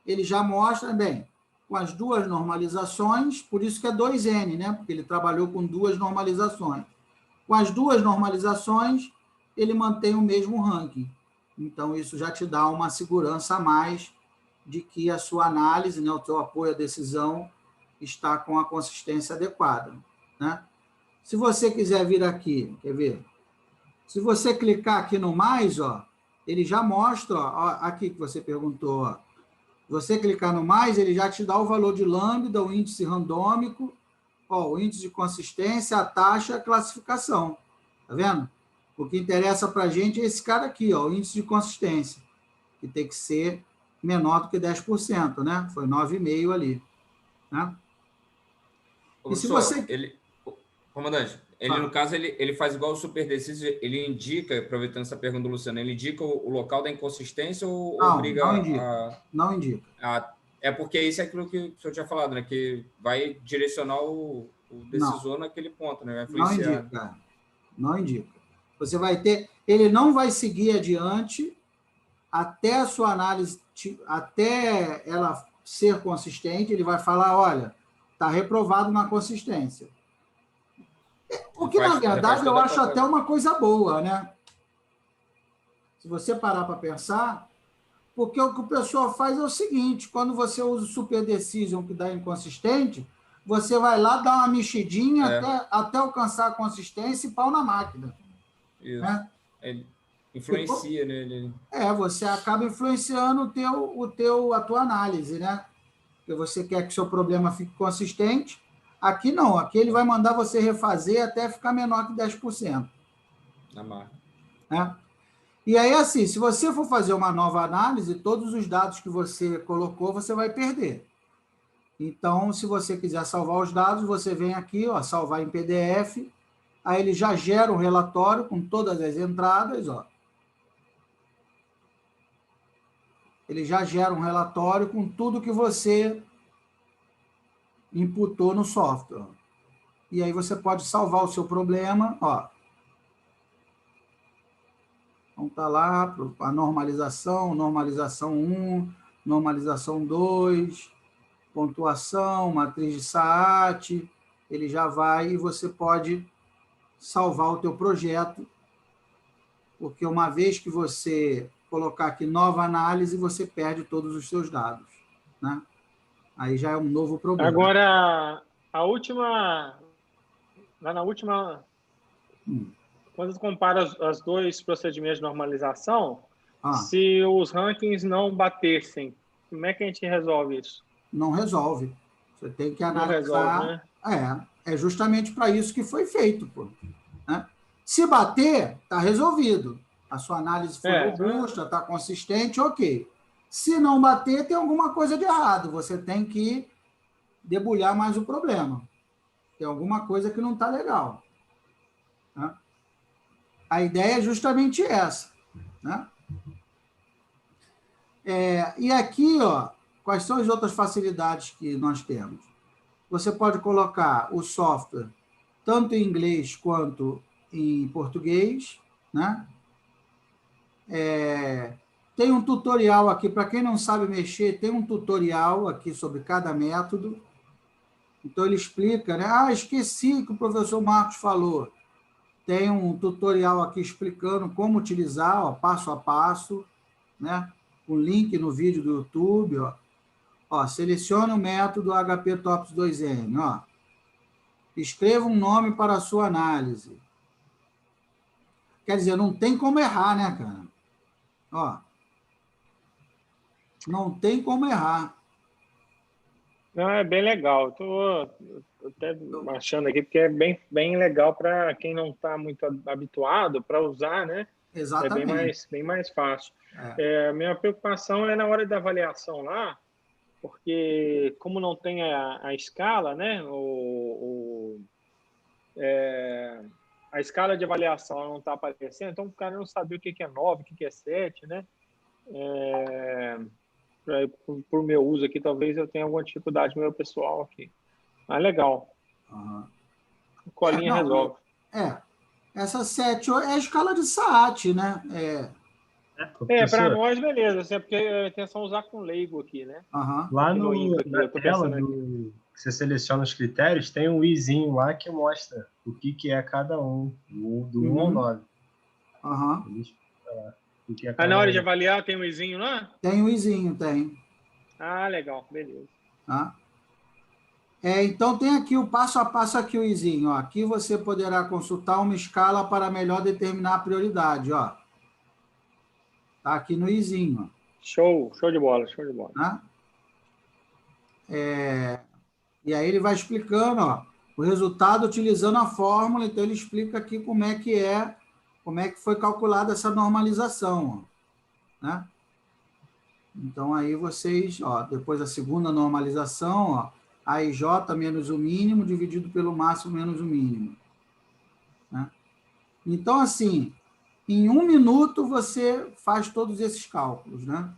ele já mostra, bem, com as 2 normalizações, por isso que é 2N, né? Porque ele trabalhou com 2 normalizações. Com as 2 normalizações, ele mantém o mesmo ranking. Então, isso já te dá uma segurança a mais de que a sua análise, né, o seu apoio à decisão está com a consistência adequada. Né? Se você quiser vir aqui, quer ver? Se você clicar aqui no mais, ó, ele já mostra, ó, aqui que você perguntou, ó, você clicar no mais, ele já te dá o valor de lambda, o índice randômico, ó, o índice de consistência, a taxa e a classificação. Tá vendo? O que interessa para a gente é esse cara aqui, ó, o índice de consistência, que tem que ser menor do que 10%, né? Foi 9,5 ali. Né? E se você... Comandante, ele, no caso, ele faz igual o Super Deciso, ele indica, aproveitando essa pergunta do Luciano, ele indica o local da inconsistência ou obriga não indica. Não indica. É porque isso é aquilo que o senhor tinha falado, né? Que vai direcionar o decisor naquele ponto, né? Vai influenciar. Não indica. Não indica. Você vai ter... Ele não vai seguir adiante até a sua análise, até ela ser consistente, ele vai falar, olha, está reprovado na consistência. O que, na verdade, eu acho até uma coisa boa, né? Se você parar para pensar, porque o que o pessoal faz é o seguinte, quando você usa o Super Decision que dá inconsistente, você vai lá dar uma mexidinha até alcançar a consistência e pau na máquina. Isso. Né? Ele influencia nele. Você acaba influenciando a tua análise, né? Porque você quer que o seu problema fique consistente. Aqui não, aqui ele vai mandar você refazer até ficar menor que 10%. Na marca. Né? E aí, assim, se você for fazer uma nova análise, todos os dados que você colocou, você vai perder. Então, se você quiser salvar os dados, você vem aqui, ó, salvar em PDF, aí ele já gera um relatório com todas as entradas, ó. Ele já gera um relatório com tudo que você imputou no software. E aí você pode salvar o seu problema, ó. Então tá lá a normalização 1, normalização 2, pontuação, matriz de Saat, ele já vai e você pode salvar o teu projeto, porque uma vez que você colocar aqui nova análise, você perde todos os seus dados, né? Aí já é um novo problema. Agora, lá na última, quando você compara os dois procedimentos de normalização, se os rankings não batessem, como é que a gente resolve isso? Não resolve. Você tem que analisar. Não resolve, né? É justamente para isso que foi feito, pô. Né? Se bater, está resolvido. A sua análise foi robusta, está consistente, ok. Se não bater, tem alguma coisa de errado. Você tem que debulhar mais o problema. Tem alguma coisa que não está legal. Né? A ideia é justamente essa. Né? E aqui, ó, quais são as outras facilidades que nós temos? Você pode colocar o software tanto em inglês quanto em português, né? Tem um tutorial aqui, para quem não sabe mexer, tem um tutorial aqui sobre cada método. Então, ele explica, né? Esqueci que o professor Marcos falou. Tem um tutorial aqui explicando como utilizar, ó, passo a passo, né? Um link no vídeo do YouTube, ó. Selecione o método HP TOPS 2N, ó. Escreva um nome para a sua análise. Quer dizer, não tem como errar, né, cara? Ó. Não tem como errar. Não, é bem legal. Estou até achando aqui, porque é bem legal para quem não está muito habituado para usar, né? Exatamente. É bem mais fácil. A minha preocupação é na hora da avaliação lá, porque como não tem a escala, né? A escala de avaliação não está aparecendo, então o cara não sabe o que é 9, o que é 7, né? Por meu uso aqui, talvez eu tenha alguma dificuldade no meu pessoal aqui. Mas legal. O colinha resolve. Essa 7 é a escala de Saat, né? Para nós, beleza. Porque a intenção é usar com leigo aqui, né? Lá na tela que você seleciona os critérios, tem um izinho lá que mostra o que é cada um, do 1 ao 9. Na hora de avaliar, tem um izinho lá? Tem um izinho, tem. Legal, beleza. Então, tem aqui o passo a passo aqui, o izinho. Ó. Aqui você poderá consultar uma escala para melhor determinar a prioridade. Ó. Está aqui no izinho. Show de bola, show de bola. Né? E aí ele vai explicando, ó, o resultado utilizando a fórmula, então ele explica aqui como é que foi calculada essa normalização, ó, né? Então aí vocês, ó, depois da segunda normalização, ó, AIJ menos o mínimo dividido pelo máximo menos o mínimo, né? Então, assim, em 1 minuto você faz todos esses cálculos, né?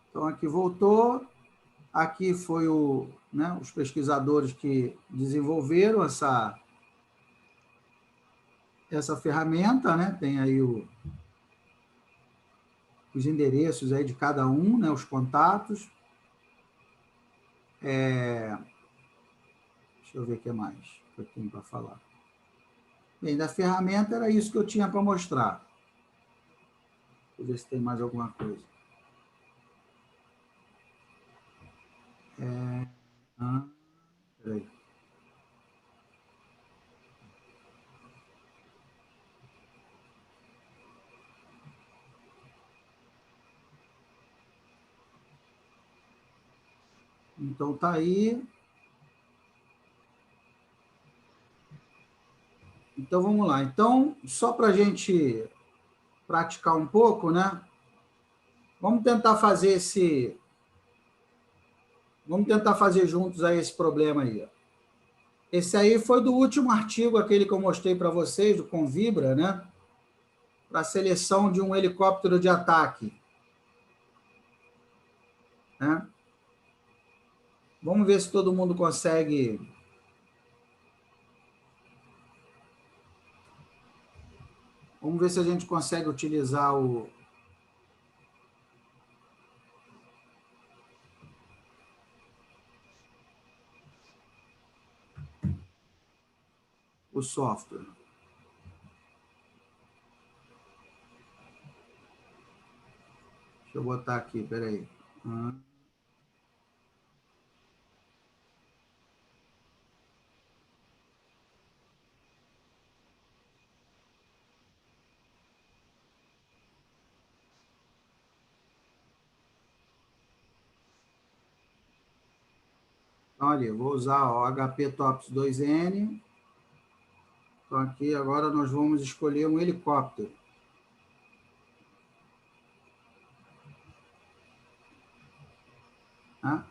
Então, aqui voltou. Aqui foi os pesquisadores que desenvolveram essa ferramenta, né? Tem aí os endereços aí de cada um, né? Os contatos. Deixa eu ver o que mais que eu tenho para falar. Bem, da ferramenta era isso que eu tinha para mostrar. Deixa eu ver se tem mais alguma coisa. Peraí. Então, tá aí. Então, vamos lá. Então, só para a gente praticar um pouco, né? Vamos tentar fazer juntos aí esse problema aí. Esse aí foi do último artigo, aquele que eu mostrei para vocês, do Convibra, né? Para a seleção de um helicóptero de ataque. Né? Vamos ver se todo mundo consegue. Vamos ver se a gente consegue utilizar o software. Deixa eu botar aqui, peraí. Então, ali, vou usar o HP Tops 2N. Então, aqui agora nós vamos escolher um helicóptero. Tá?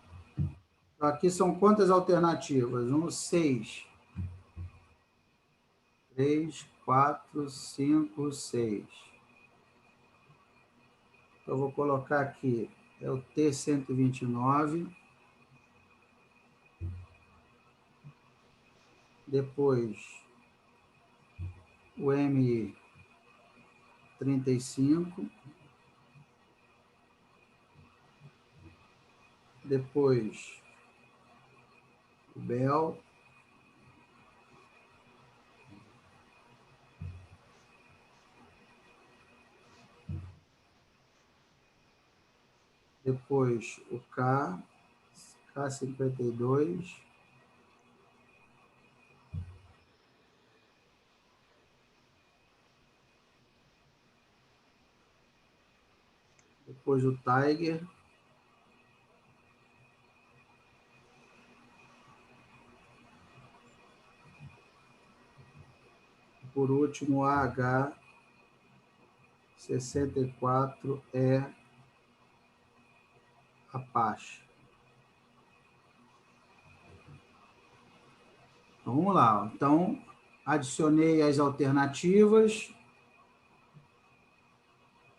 Então, aqui são quantas alternativas? 6. 3, 4, 5, 6. Então, eu vou colocar aqui, é o T-129. Depois, o M-35. Depois, o Bell. Depois, o K-52. Depois, o Tiger. Por último, o AH-64E Apache. Então, vamos lá. Então, adicionei as alternativas.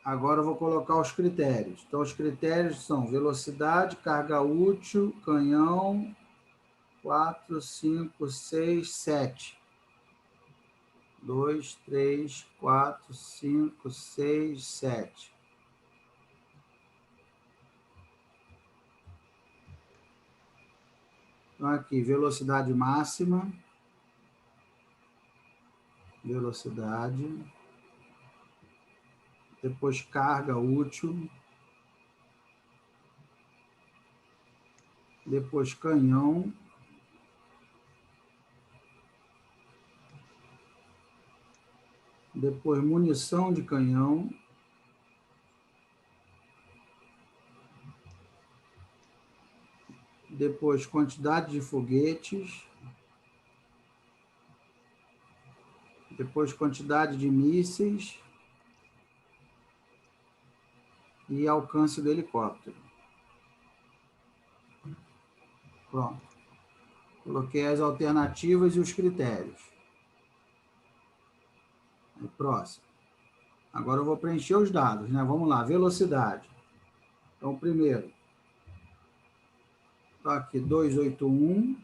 Agora eu vou colocar os critérios. Então, os critérios são velocidade, carga útil, canhão, 4, 5, 6, 7. 2, 3, 4, 5, 6, 7. Então, aqui, velocidade máxima. Velocidade. Depois, carga útil. Depois, canhão. Depois, munição de canhão. Depois, quantidade de foguetes. Depois, quantidade de mísseis. E alcance do helicóptero. Pronto. Coloquei as alternativas e os critérios. Próximo. Agora eu vou preencher os dados, né? Vamos lá, velocidade. Então, primeiro, está aqui 281,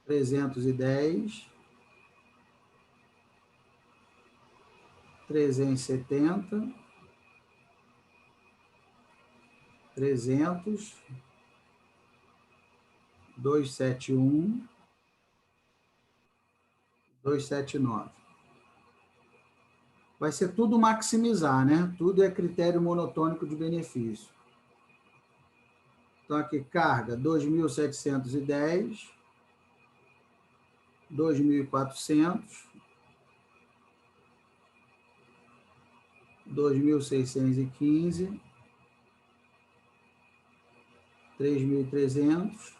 310, 370, 300, 271, 279. Vai ser tudo maximizar, né? Tudo é critério monotônico de benefício. Então, aqui, carga, 2.710, 2.400, 2.615, 3.300,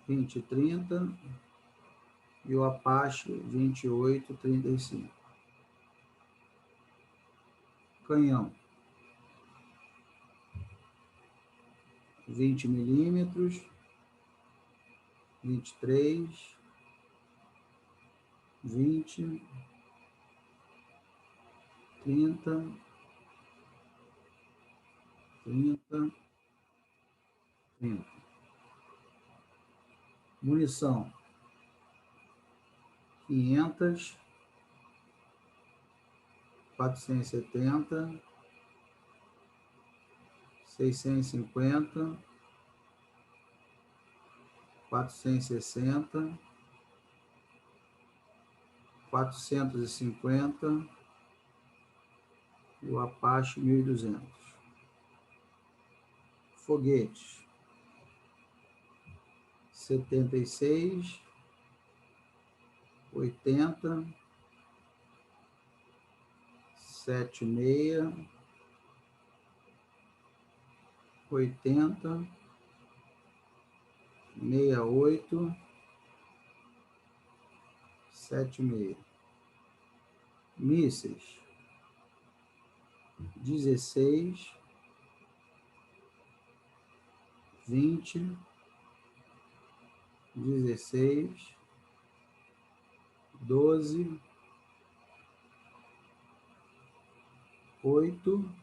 2030 e o Apache 2835. Canhão, 20 milímetros, 23, 20, 30, 30, 30. Munição, 500, 470, 650, 460, 450 e o Apache 1.200. Foguetes, 76, 80, 76, 80, 68, 76. Mísseis, 16, 20, 16, 12, 8,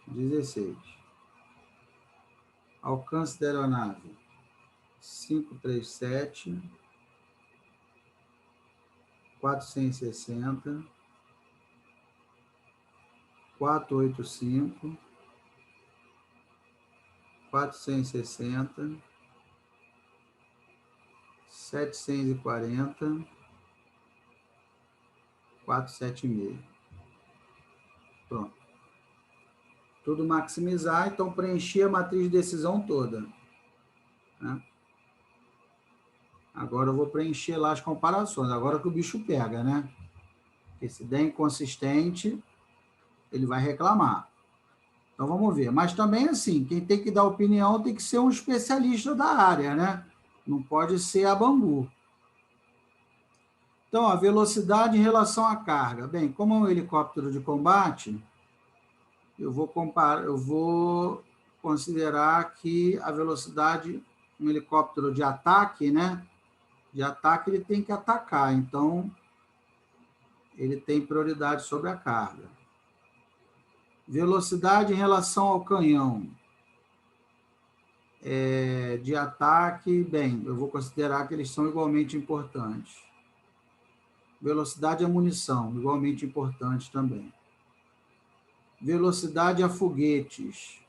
16. Alcance da aeronave, 537, 460, 485, 460, 740, 476. Pronto. Tudo maximizar, então preencher a matriz de decisão toda, né? Agora eu vou preencher lá as comparações, agora que o bicho pega, né? Porque se der inconsistente, ele vai reclamar. Então vamos ver. Mas também, assim, quem tem que dar opinião tem que ser um especialista da área, né? Não pode ser a Bangu. Então, a velocidade em relação à carga. Bem, como é um helicóptero de combate, eu vou considerar que a velocidade, um helicóptero de ataque, né? De ataque, ele tem que atacar, então ele tem prioridade sobre a carga. Velocidade em relação ao canhão. De ataque, bem, eu vou considerar que eles são igualmente importantes. Velocidade à munição, igualmente importante também. Velocidade a foguetes,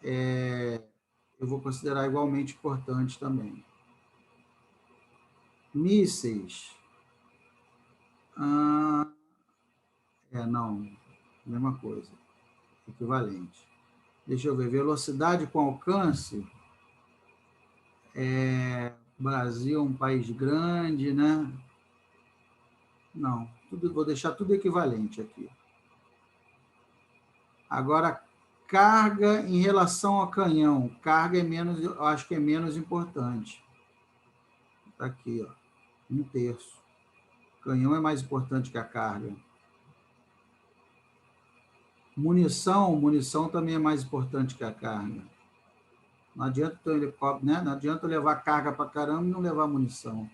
eu vou considerar igualmente importante também. Mísseis, não, mesma coisa, equivalente. Deixa eu ver, velocidade com alcance, Brasil é um país grande, né? Não, vou deixar tudo equivalente aqui. Agora, carga em relação ao canhão. Carga é menos, eu acho que é menos importante. Está aqui, ó, 1/3. Canhão é mais importante que a carga. Munição também é mais importante que a carga. Não adianta ter um helicóptero, né? Não adianta levar carga para caramba e não levar munição.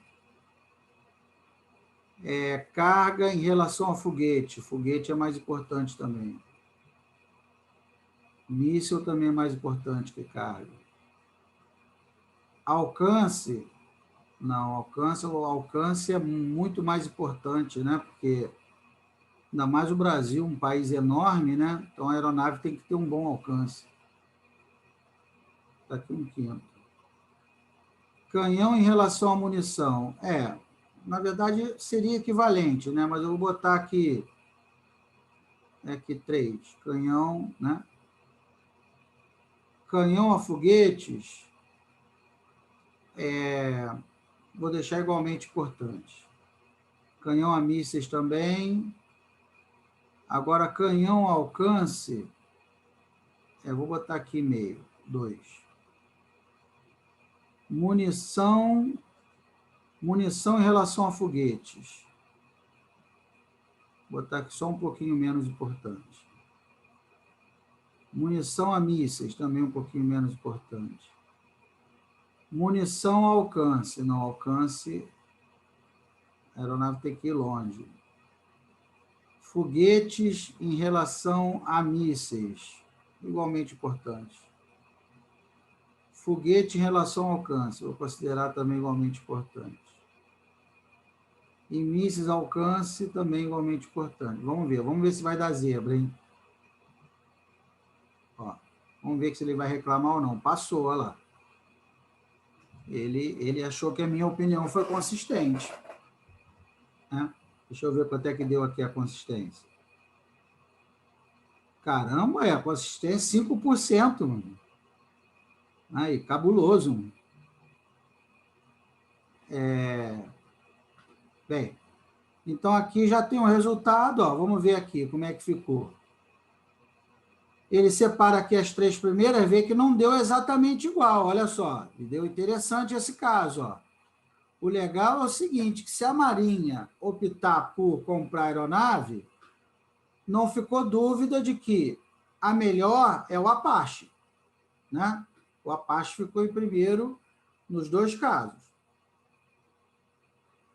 Carga em relação ao foguete. Foguete é mais importante também. Míssil também é mais importante que carga. Alcance, não, alcance é muito mais importante, né? Porque ainda mais o Brasil, um país enorme, né? Então a aeronave tem que ter um bom alcance. Está aqui 1/5. Canhão em relação à munição. Na verdade, seria equivalente, né? Mas eu vou botar aqui 3. Canhão, né? Canhão a foguetes, vou deixar igualmente importante. Canhão a mísseis também. Agora, canhão a alcance, vou botar aqui meio, 2. Munição em relação a foguetes. Vou botar aqui só um pouquinho menos importante. Munição a mísseis, também um pouquinho menos importante. Munição a alcance. Não, alcance, a aeronave tem que ir longe. Foguetes em relação a mísseis, igualmente importante. Foguete em relação ao alcance, vou considerar também igualmente importante. E mísseis alcance, também igualmente importante. Vamos ver se vai dar zebra, hein? Ó, vamos ver se ele vai reclamar ou não. Passou, olha lá. Ele achou que a minha opinião foi consistente. Né? Deixa eu ver quanto é que deu aqui a consistência. Caramba, a consistência é 5%, mano. Aí, cabuloso. Mano. Bem, então aqui já tem um resultado, ó, vamos ver aqui como é que ficou. Ele separa aqui as 3 primeiras, vê que não deu exatamente igual, olha só. Deu interessante esse caso, ó. O legal é o seguinte, que se a Marinha optar por comprar aeronave, não ficou dúvida de que a melhor é o Apache, né? O Apache ficou em primeiro nos 2 casos.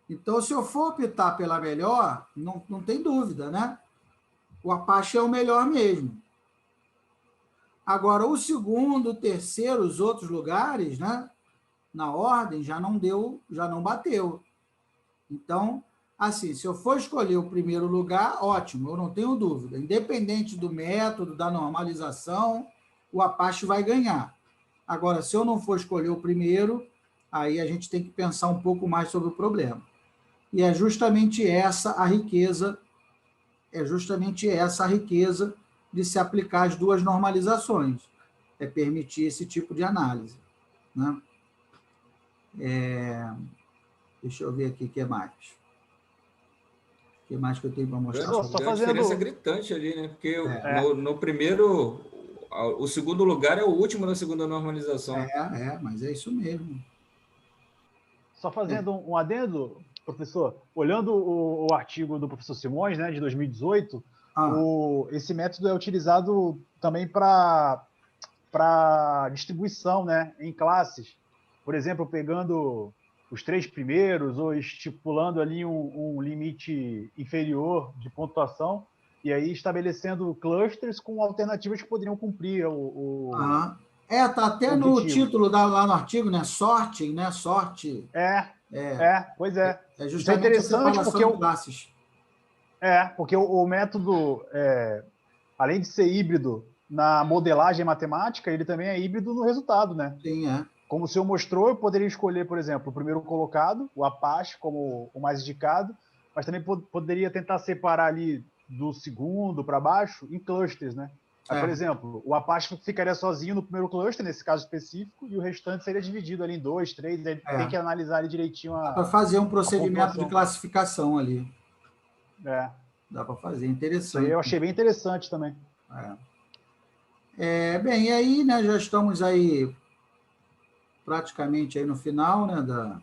Então, se eu for optar pela melhor, não tem dúvida, né? O Apache é o melhor mesmo. Agora, o segundo, o terceiro, os outros lugares, né? Na ordem, já não deu, já não bateu. Então, assim, se eu for escolher o primeiro lugar, ótimo, eu não tenho dúvida. Independente do método, da normalização, o Apache vai ganhar. Agora, se eu não for escolher o primeiro, aí a gente tem que pensar um pouco mais sobre o problema. E é justamente essa a riqueza, de se aplicar as 2 normalizações, é permitir esse tipo de análise. Né? Deixa eu ver aqui o que mais. O que mais que eu tenho para mostrar? Tem uma diferença gritante ali, né? Porque no primeiro, o segundo lugar é o último na segunda normalização. Mas é isso mesmo. Só fazendo um adendo, professor, olhando o artigo do professor Simões, né, de 2018, esse método é utilizado também para distribuição, né, em classes. Por exemplo, pegando os 3 primeiros ou estipulando ali um limite inferior de pontuação e aí estabelecendo clusters com alternativas que poderiam cumprir tá até no título lá no artigo, né? Sorting, né? Sorte. Pois é. É justamente interessante a separação de classes. Porque o método, além de ser híbrido na modelagem matemática, ele também é híbrido no resultado, né? Sim, Como o senhor mostrou, eu poderia escolher, por exemplo, o primeiro colocado, o Apache, como o mais indicado, mas também poderia tentar separar ali do segundo para baixo em clusters, né? Por exemplo, o Apache ficaria sozinho no primeiro cluster, nesse caso específico, e o restante seria dividido ali em 2, 3, aí tem que analisar ali direitinho para fazer um procedimento de classificação ali. Dá para fazer, interessante. Isso aí eu achei bem interessante também. Bem, e aí, né, já estamos aí praticamente aí no final, né,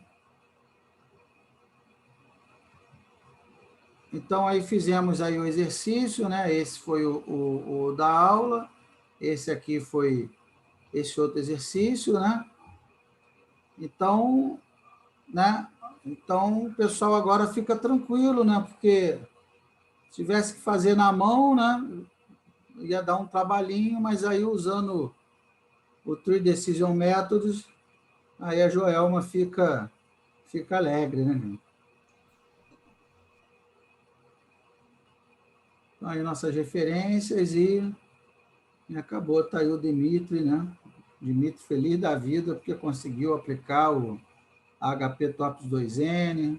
Então, aí fizemos aí o exercício, né, esse foi o da aula, esse aqui foi esse outro exercício, né, então, o pessoal agora fica tranquilo, né, porque se tivesse que fazer na mão, né, ia dar um trabalhinho, mas aí usando o Tree Decision Methods, aí a Joelma fica alegre, né? Então, aí nossas referências e acabou, tá aí o Dimitri, né? Dimitri feliz da vida, porque conseguiu aplicar o HP TOPS 2N,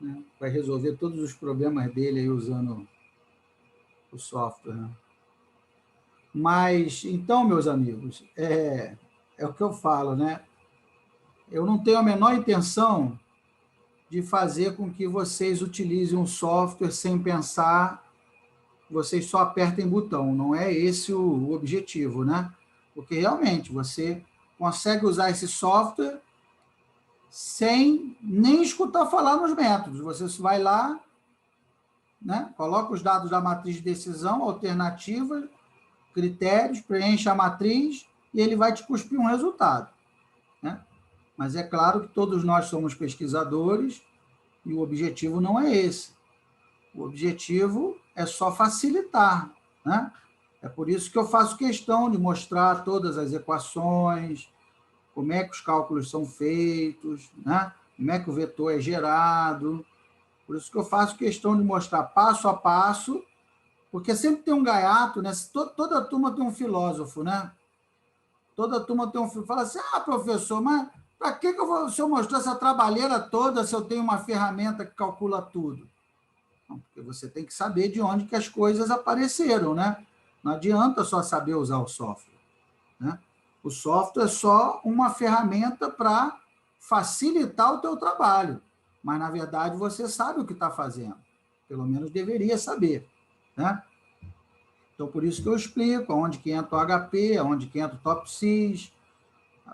né? Vai resolver todos os problemas dele aí usando o software, né? Mas, então, meus amigos, é o que eu falo, né? Eu não tenho a menor intenção de fazer com que vocês utilizem um software sem pensar, vocês só apertem botão. Não é esse o objetivo, né? Porque, realmente, você consegue usar esse software sem nem escutar falar nos métodos. Você vai lá, né? Coloca os dados da matriz de decisão, alternativas, critérios, preenche a matriz e ele vai te cuspir um resultado, né? Mas é claro que todos nós somos pesquisadores e o objetivo não é esse. O objetivo é só facilitar, né? É por isso que eu faço questão de mostrar todas as equações, como é que os cálculos são feitos, né? Como é que o vetor é gerado. Por isso que eu faço questão de mostrar passo a passo, porque sempre tem um gaiato, né? Toda turma tem um filósofo, né? Toda turma tem um filósofo. Fala assim, professor, mas para que se eu mostrar essa trabalheira toda se eu tenho uma ferramenta que calcula tudo? Não, porque você tem que saber de onde que as coisas apareceram, né? Não adianta só saber usar o software, né? O software é só uma ferramenta para facilitar o teu trabalho, mas, na verdade, você sabe o que está fazendo. Pelo menos deveria saber, né? Então, por isso que eu explico onde que entra o HP, onde que entra o TOPSys,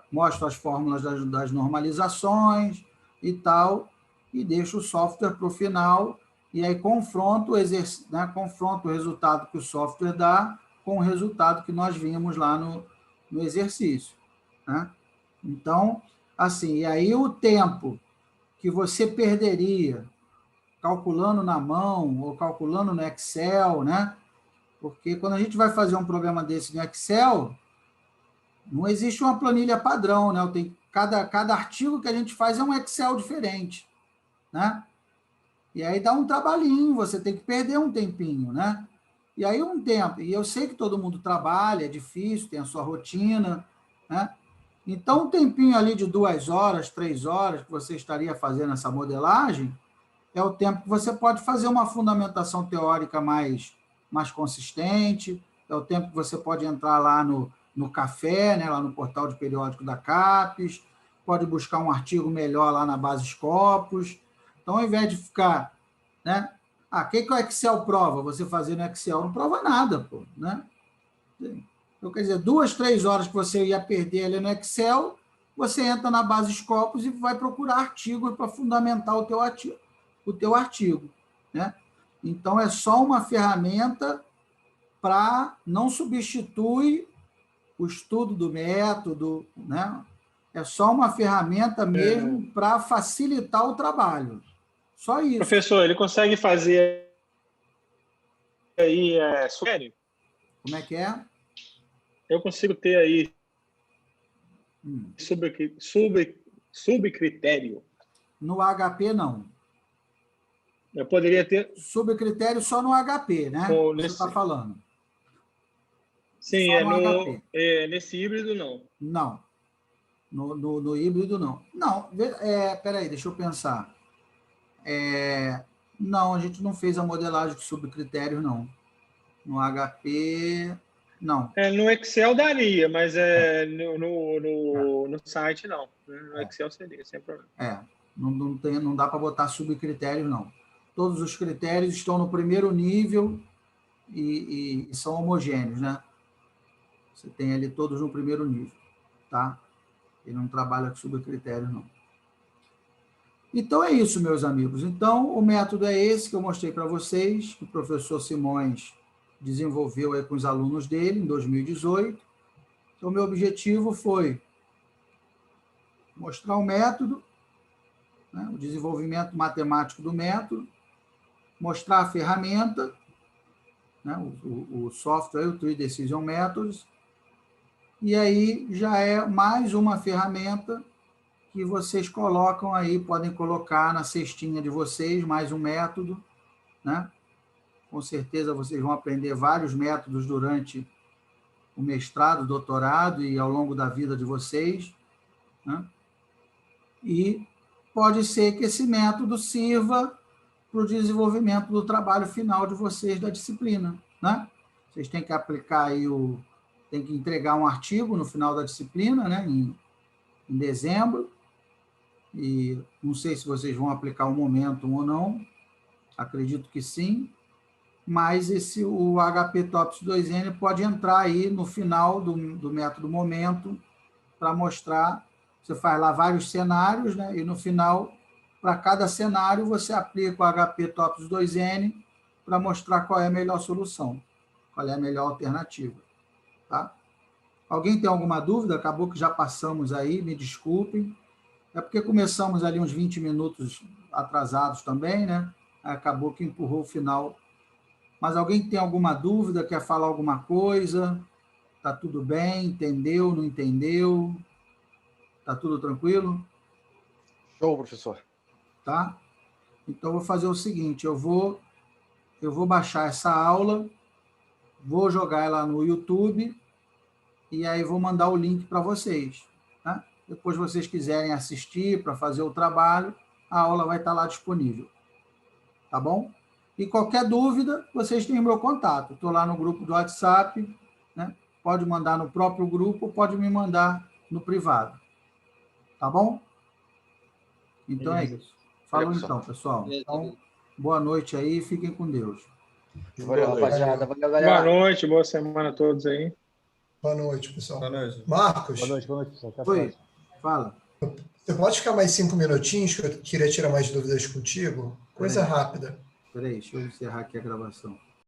mostro as fórmulas das normalizações e tal, e deixo o software para o final, e aí confronto o resultado que o software dá com o resultado que nós vimos lá no exercício, né? Então, assim, e aí o tempo que você perderia calculando na mão ou calculando no Excel, né? Porque quando a gente vai fazer um programa desse no Excel, não existe uma planilha padrão, né? Cada artigo que a gente faz é um Excel diferente, né? E aí dá um trabalhinho, você tem que perder um tempinho, né? E aí um tempo, e eu sei que todo mundo trabalha, é difícil, tem a sua rotina, né? Então, um tempinho ali de 2 horas, 3 horas que você estaria fazendo essa modelagem, é o tempo que você pode fazer uma fundamentação teórica mais consistente, é o tempo que você pode entrar lá no café, né, lá no portal de periódico da CAPES, pode buscar um artigo melhor lá na base Scopus. Então, ao invés de ficar, né, o que o Excel prova? Você fazer no Excel não prova nada, pô, né? Então, quer dizer, 2, 3 horas que você ia perder ali no Excel, você entra na base Scopus e vai procurar artigos para fundamentar o teu artigo, né? Então, é só uma ferramenta para não substitui o estudo do método, né? É só uma ferramenta mesmo para facilitar o trabalho. Só isso. Professor, ele consegue fazer aí sério? Como é que é? Eu consigo ter aí subcritério. No HP, não. Eu poderia ter... Subcritério só no HP, né? Você está falando. Sim, nesse híbrido, não. Não. No híbrido, não. Não, peraí, deixa eu pensar. Não, a gente não fez a modelagem de subcritérios, não. No HP, Não. No Excel daria, mas no site não. No Excel seria, sem problema. Não dá para botar subcritérios, não. Todos os critérios estão no primeiro nível e são homogêneos, né? Você tem ali todos no primeiro nível, tá? Ele não trabalha com subcritérios, não. Então, é isso, meus amigos. Então, o método é esse que eu mostrei para vocês, que o professor Simões desenvolveu aí com os alunos dele em 2018. Então, meu objetivo foi mostrar o método, né, o desenvolvimento matemático do método, mostrar a ferramenta, né, o software, o Tree Decision Methods, e aí já é mais uma ferramenta que vocês colocam aí, podem colocar na cestinha de vocês, mais um método, né? Com certeza vocês vão aprender vários métodos durante o mestrado, doutorado e ao longo da vida de vocês, né? E pode ser que esse método sirva para o desenvolvimento do trabalho final de vocês da disciplina, né? Vocês têm que aplicar aí tem que entregar um artigo no final da disciplina, né? Em dezembro. E não sei se vocês vão aplicar o Momentum ou não, acredito que sim, mas o HP TOPS 2N pode entrar aí no final do método Momentum para mostrar, você faz lá vários cenários, né? E no final, para cada cenário, você aplica o HP TOPS 2N para mostrar qual é a melhor solução, qual é a melhor alternativa, tá? Alguém tem alguma dúvida? Acabou que já passamos aí, me desculpem. É porque começamos ali uns 20 minutos atrasados também, né? Acabou que empurrou o final. Mas alguém tem alguma dúvida, quer falar alguma coisa? Tá tudo bem? Entendeu? Não entendeu? Tá tudo tranquilo? Show, professor. Tá? Então, eu vou fazer o seguinte, eu vou baixar essa aula, vou jogar ela no YouTube e aí vou mandar o link para vocês, tá? Depois vocês quiserem assistir para fazer o trabalho, a aula vai estar lá disponível. Tá bom? E qualquer dúvida, vocês têm o meu contato. Estou lá no grupo do WhatsApp, né? Pode mandar no próprio grupo ou pode me mandar no privado. Tá bom? Então é isso. Falou então, pessoal. Então, boa noite aí, fiquem com Deus. Valeu, rapaziada. Valeu, galera. Boa noite, boa semana a todos aí. Boa noite, pessoal. Boa noite. Marcos. Boa noite, pessoal. Até a Oi, próxima. fala. Você pode ficar mais 5 minutinhos, que eu queria tirar mais dúvidas contigo? Coisa rápida. Espera aí, deixa eu encerrar aqui a gravação.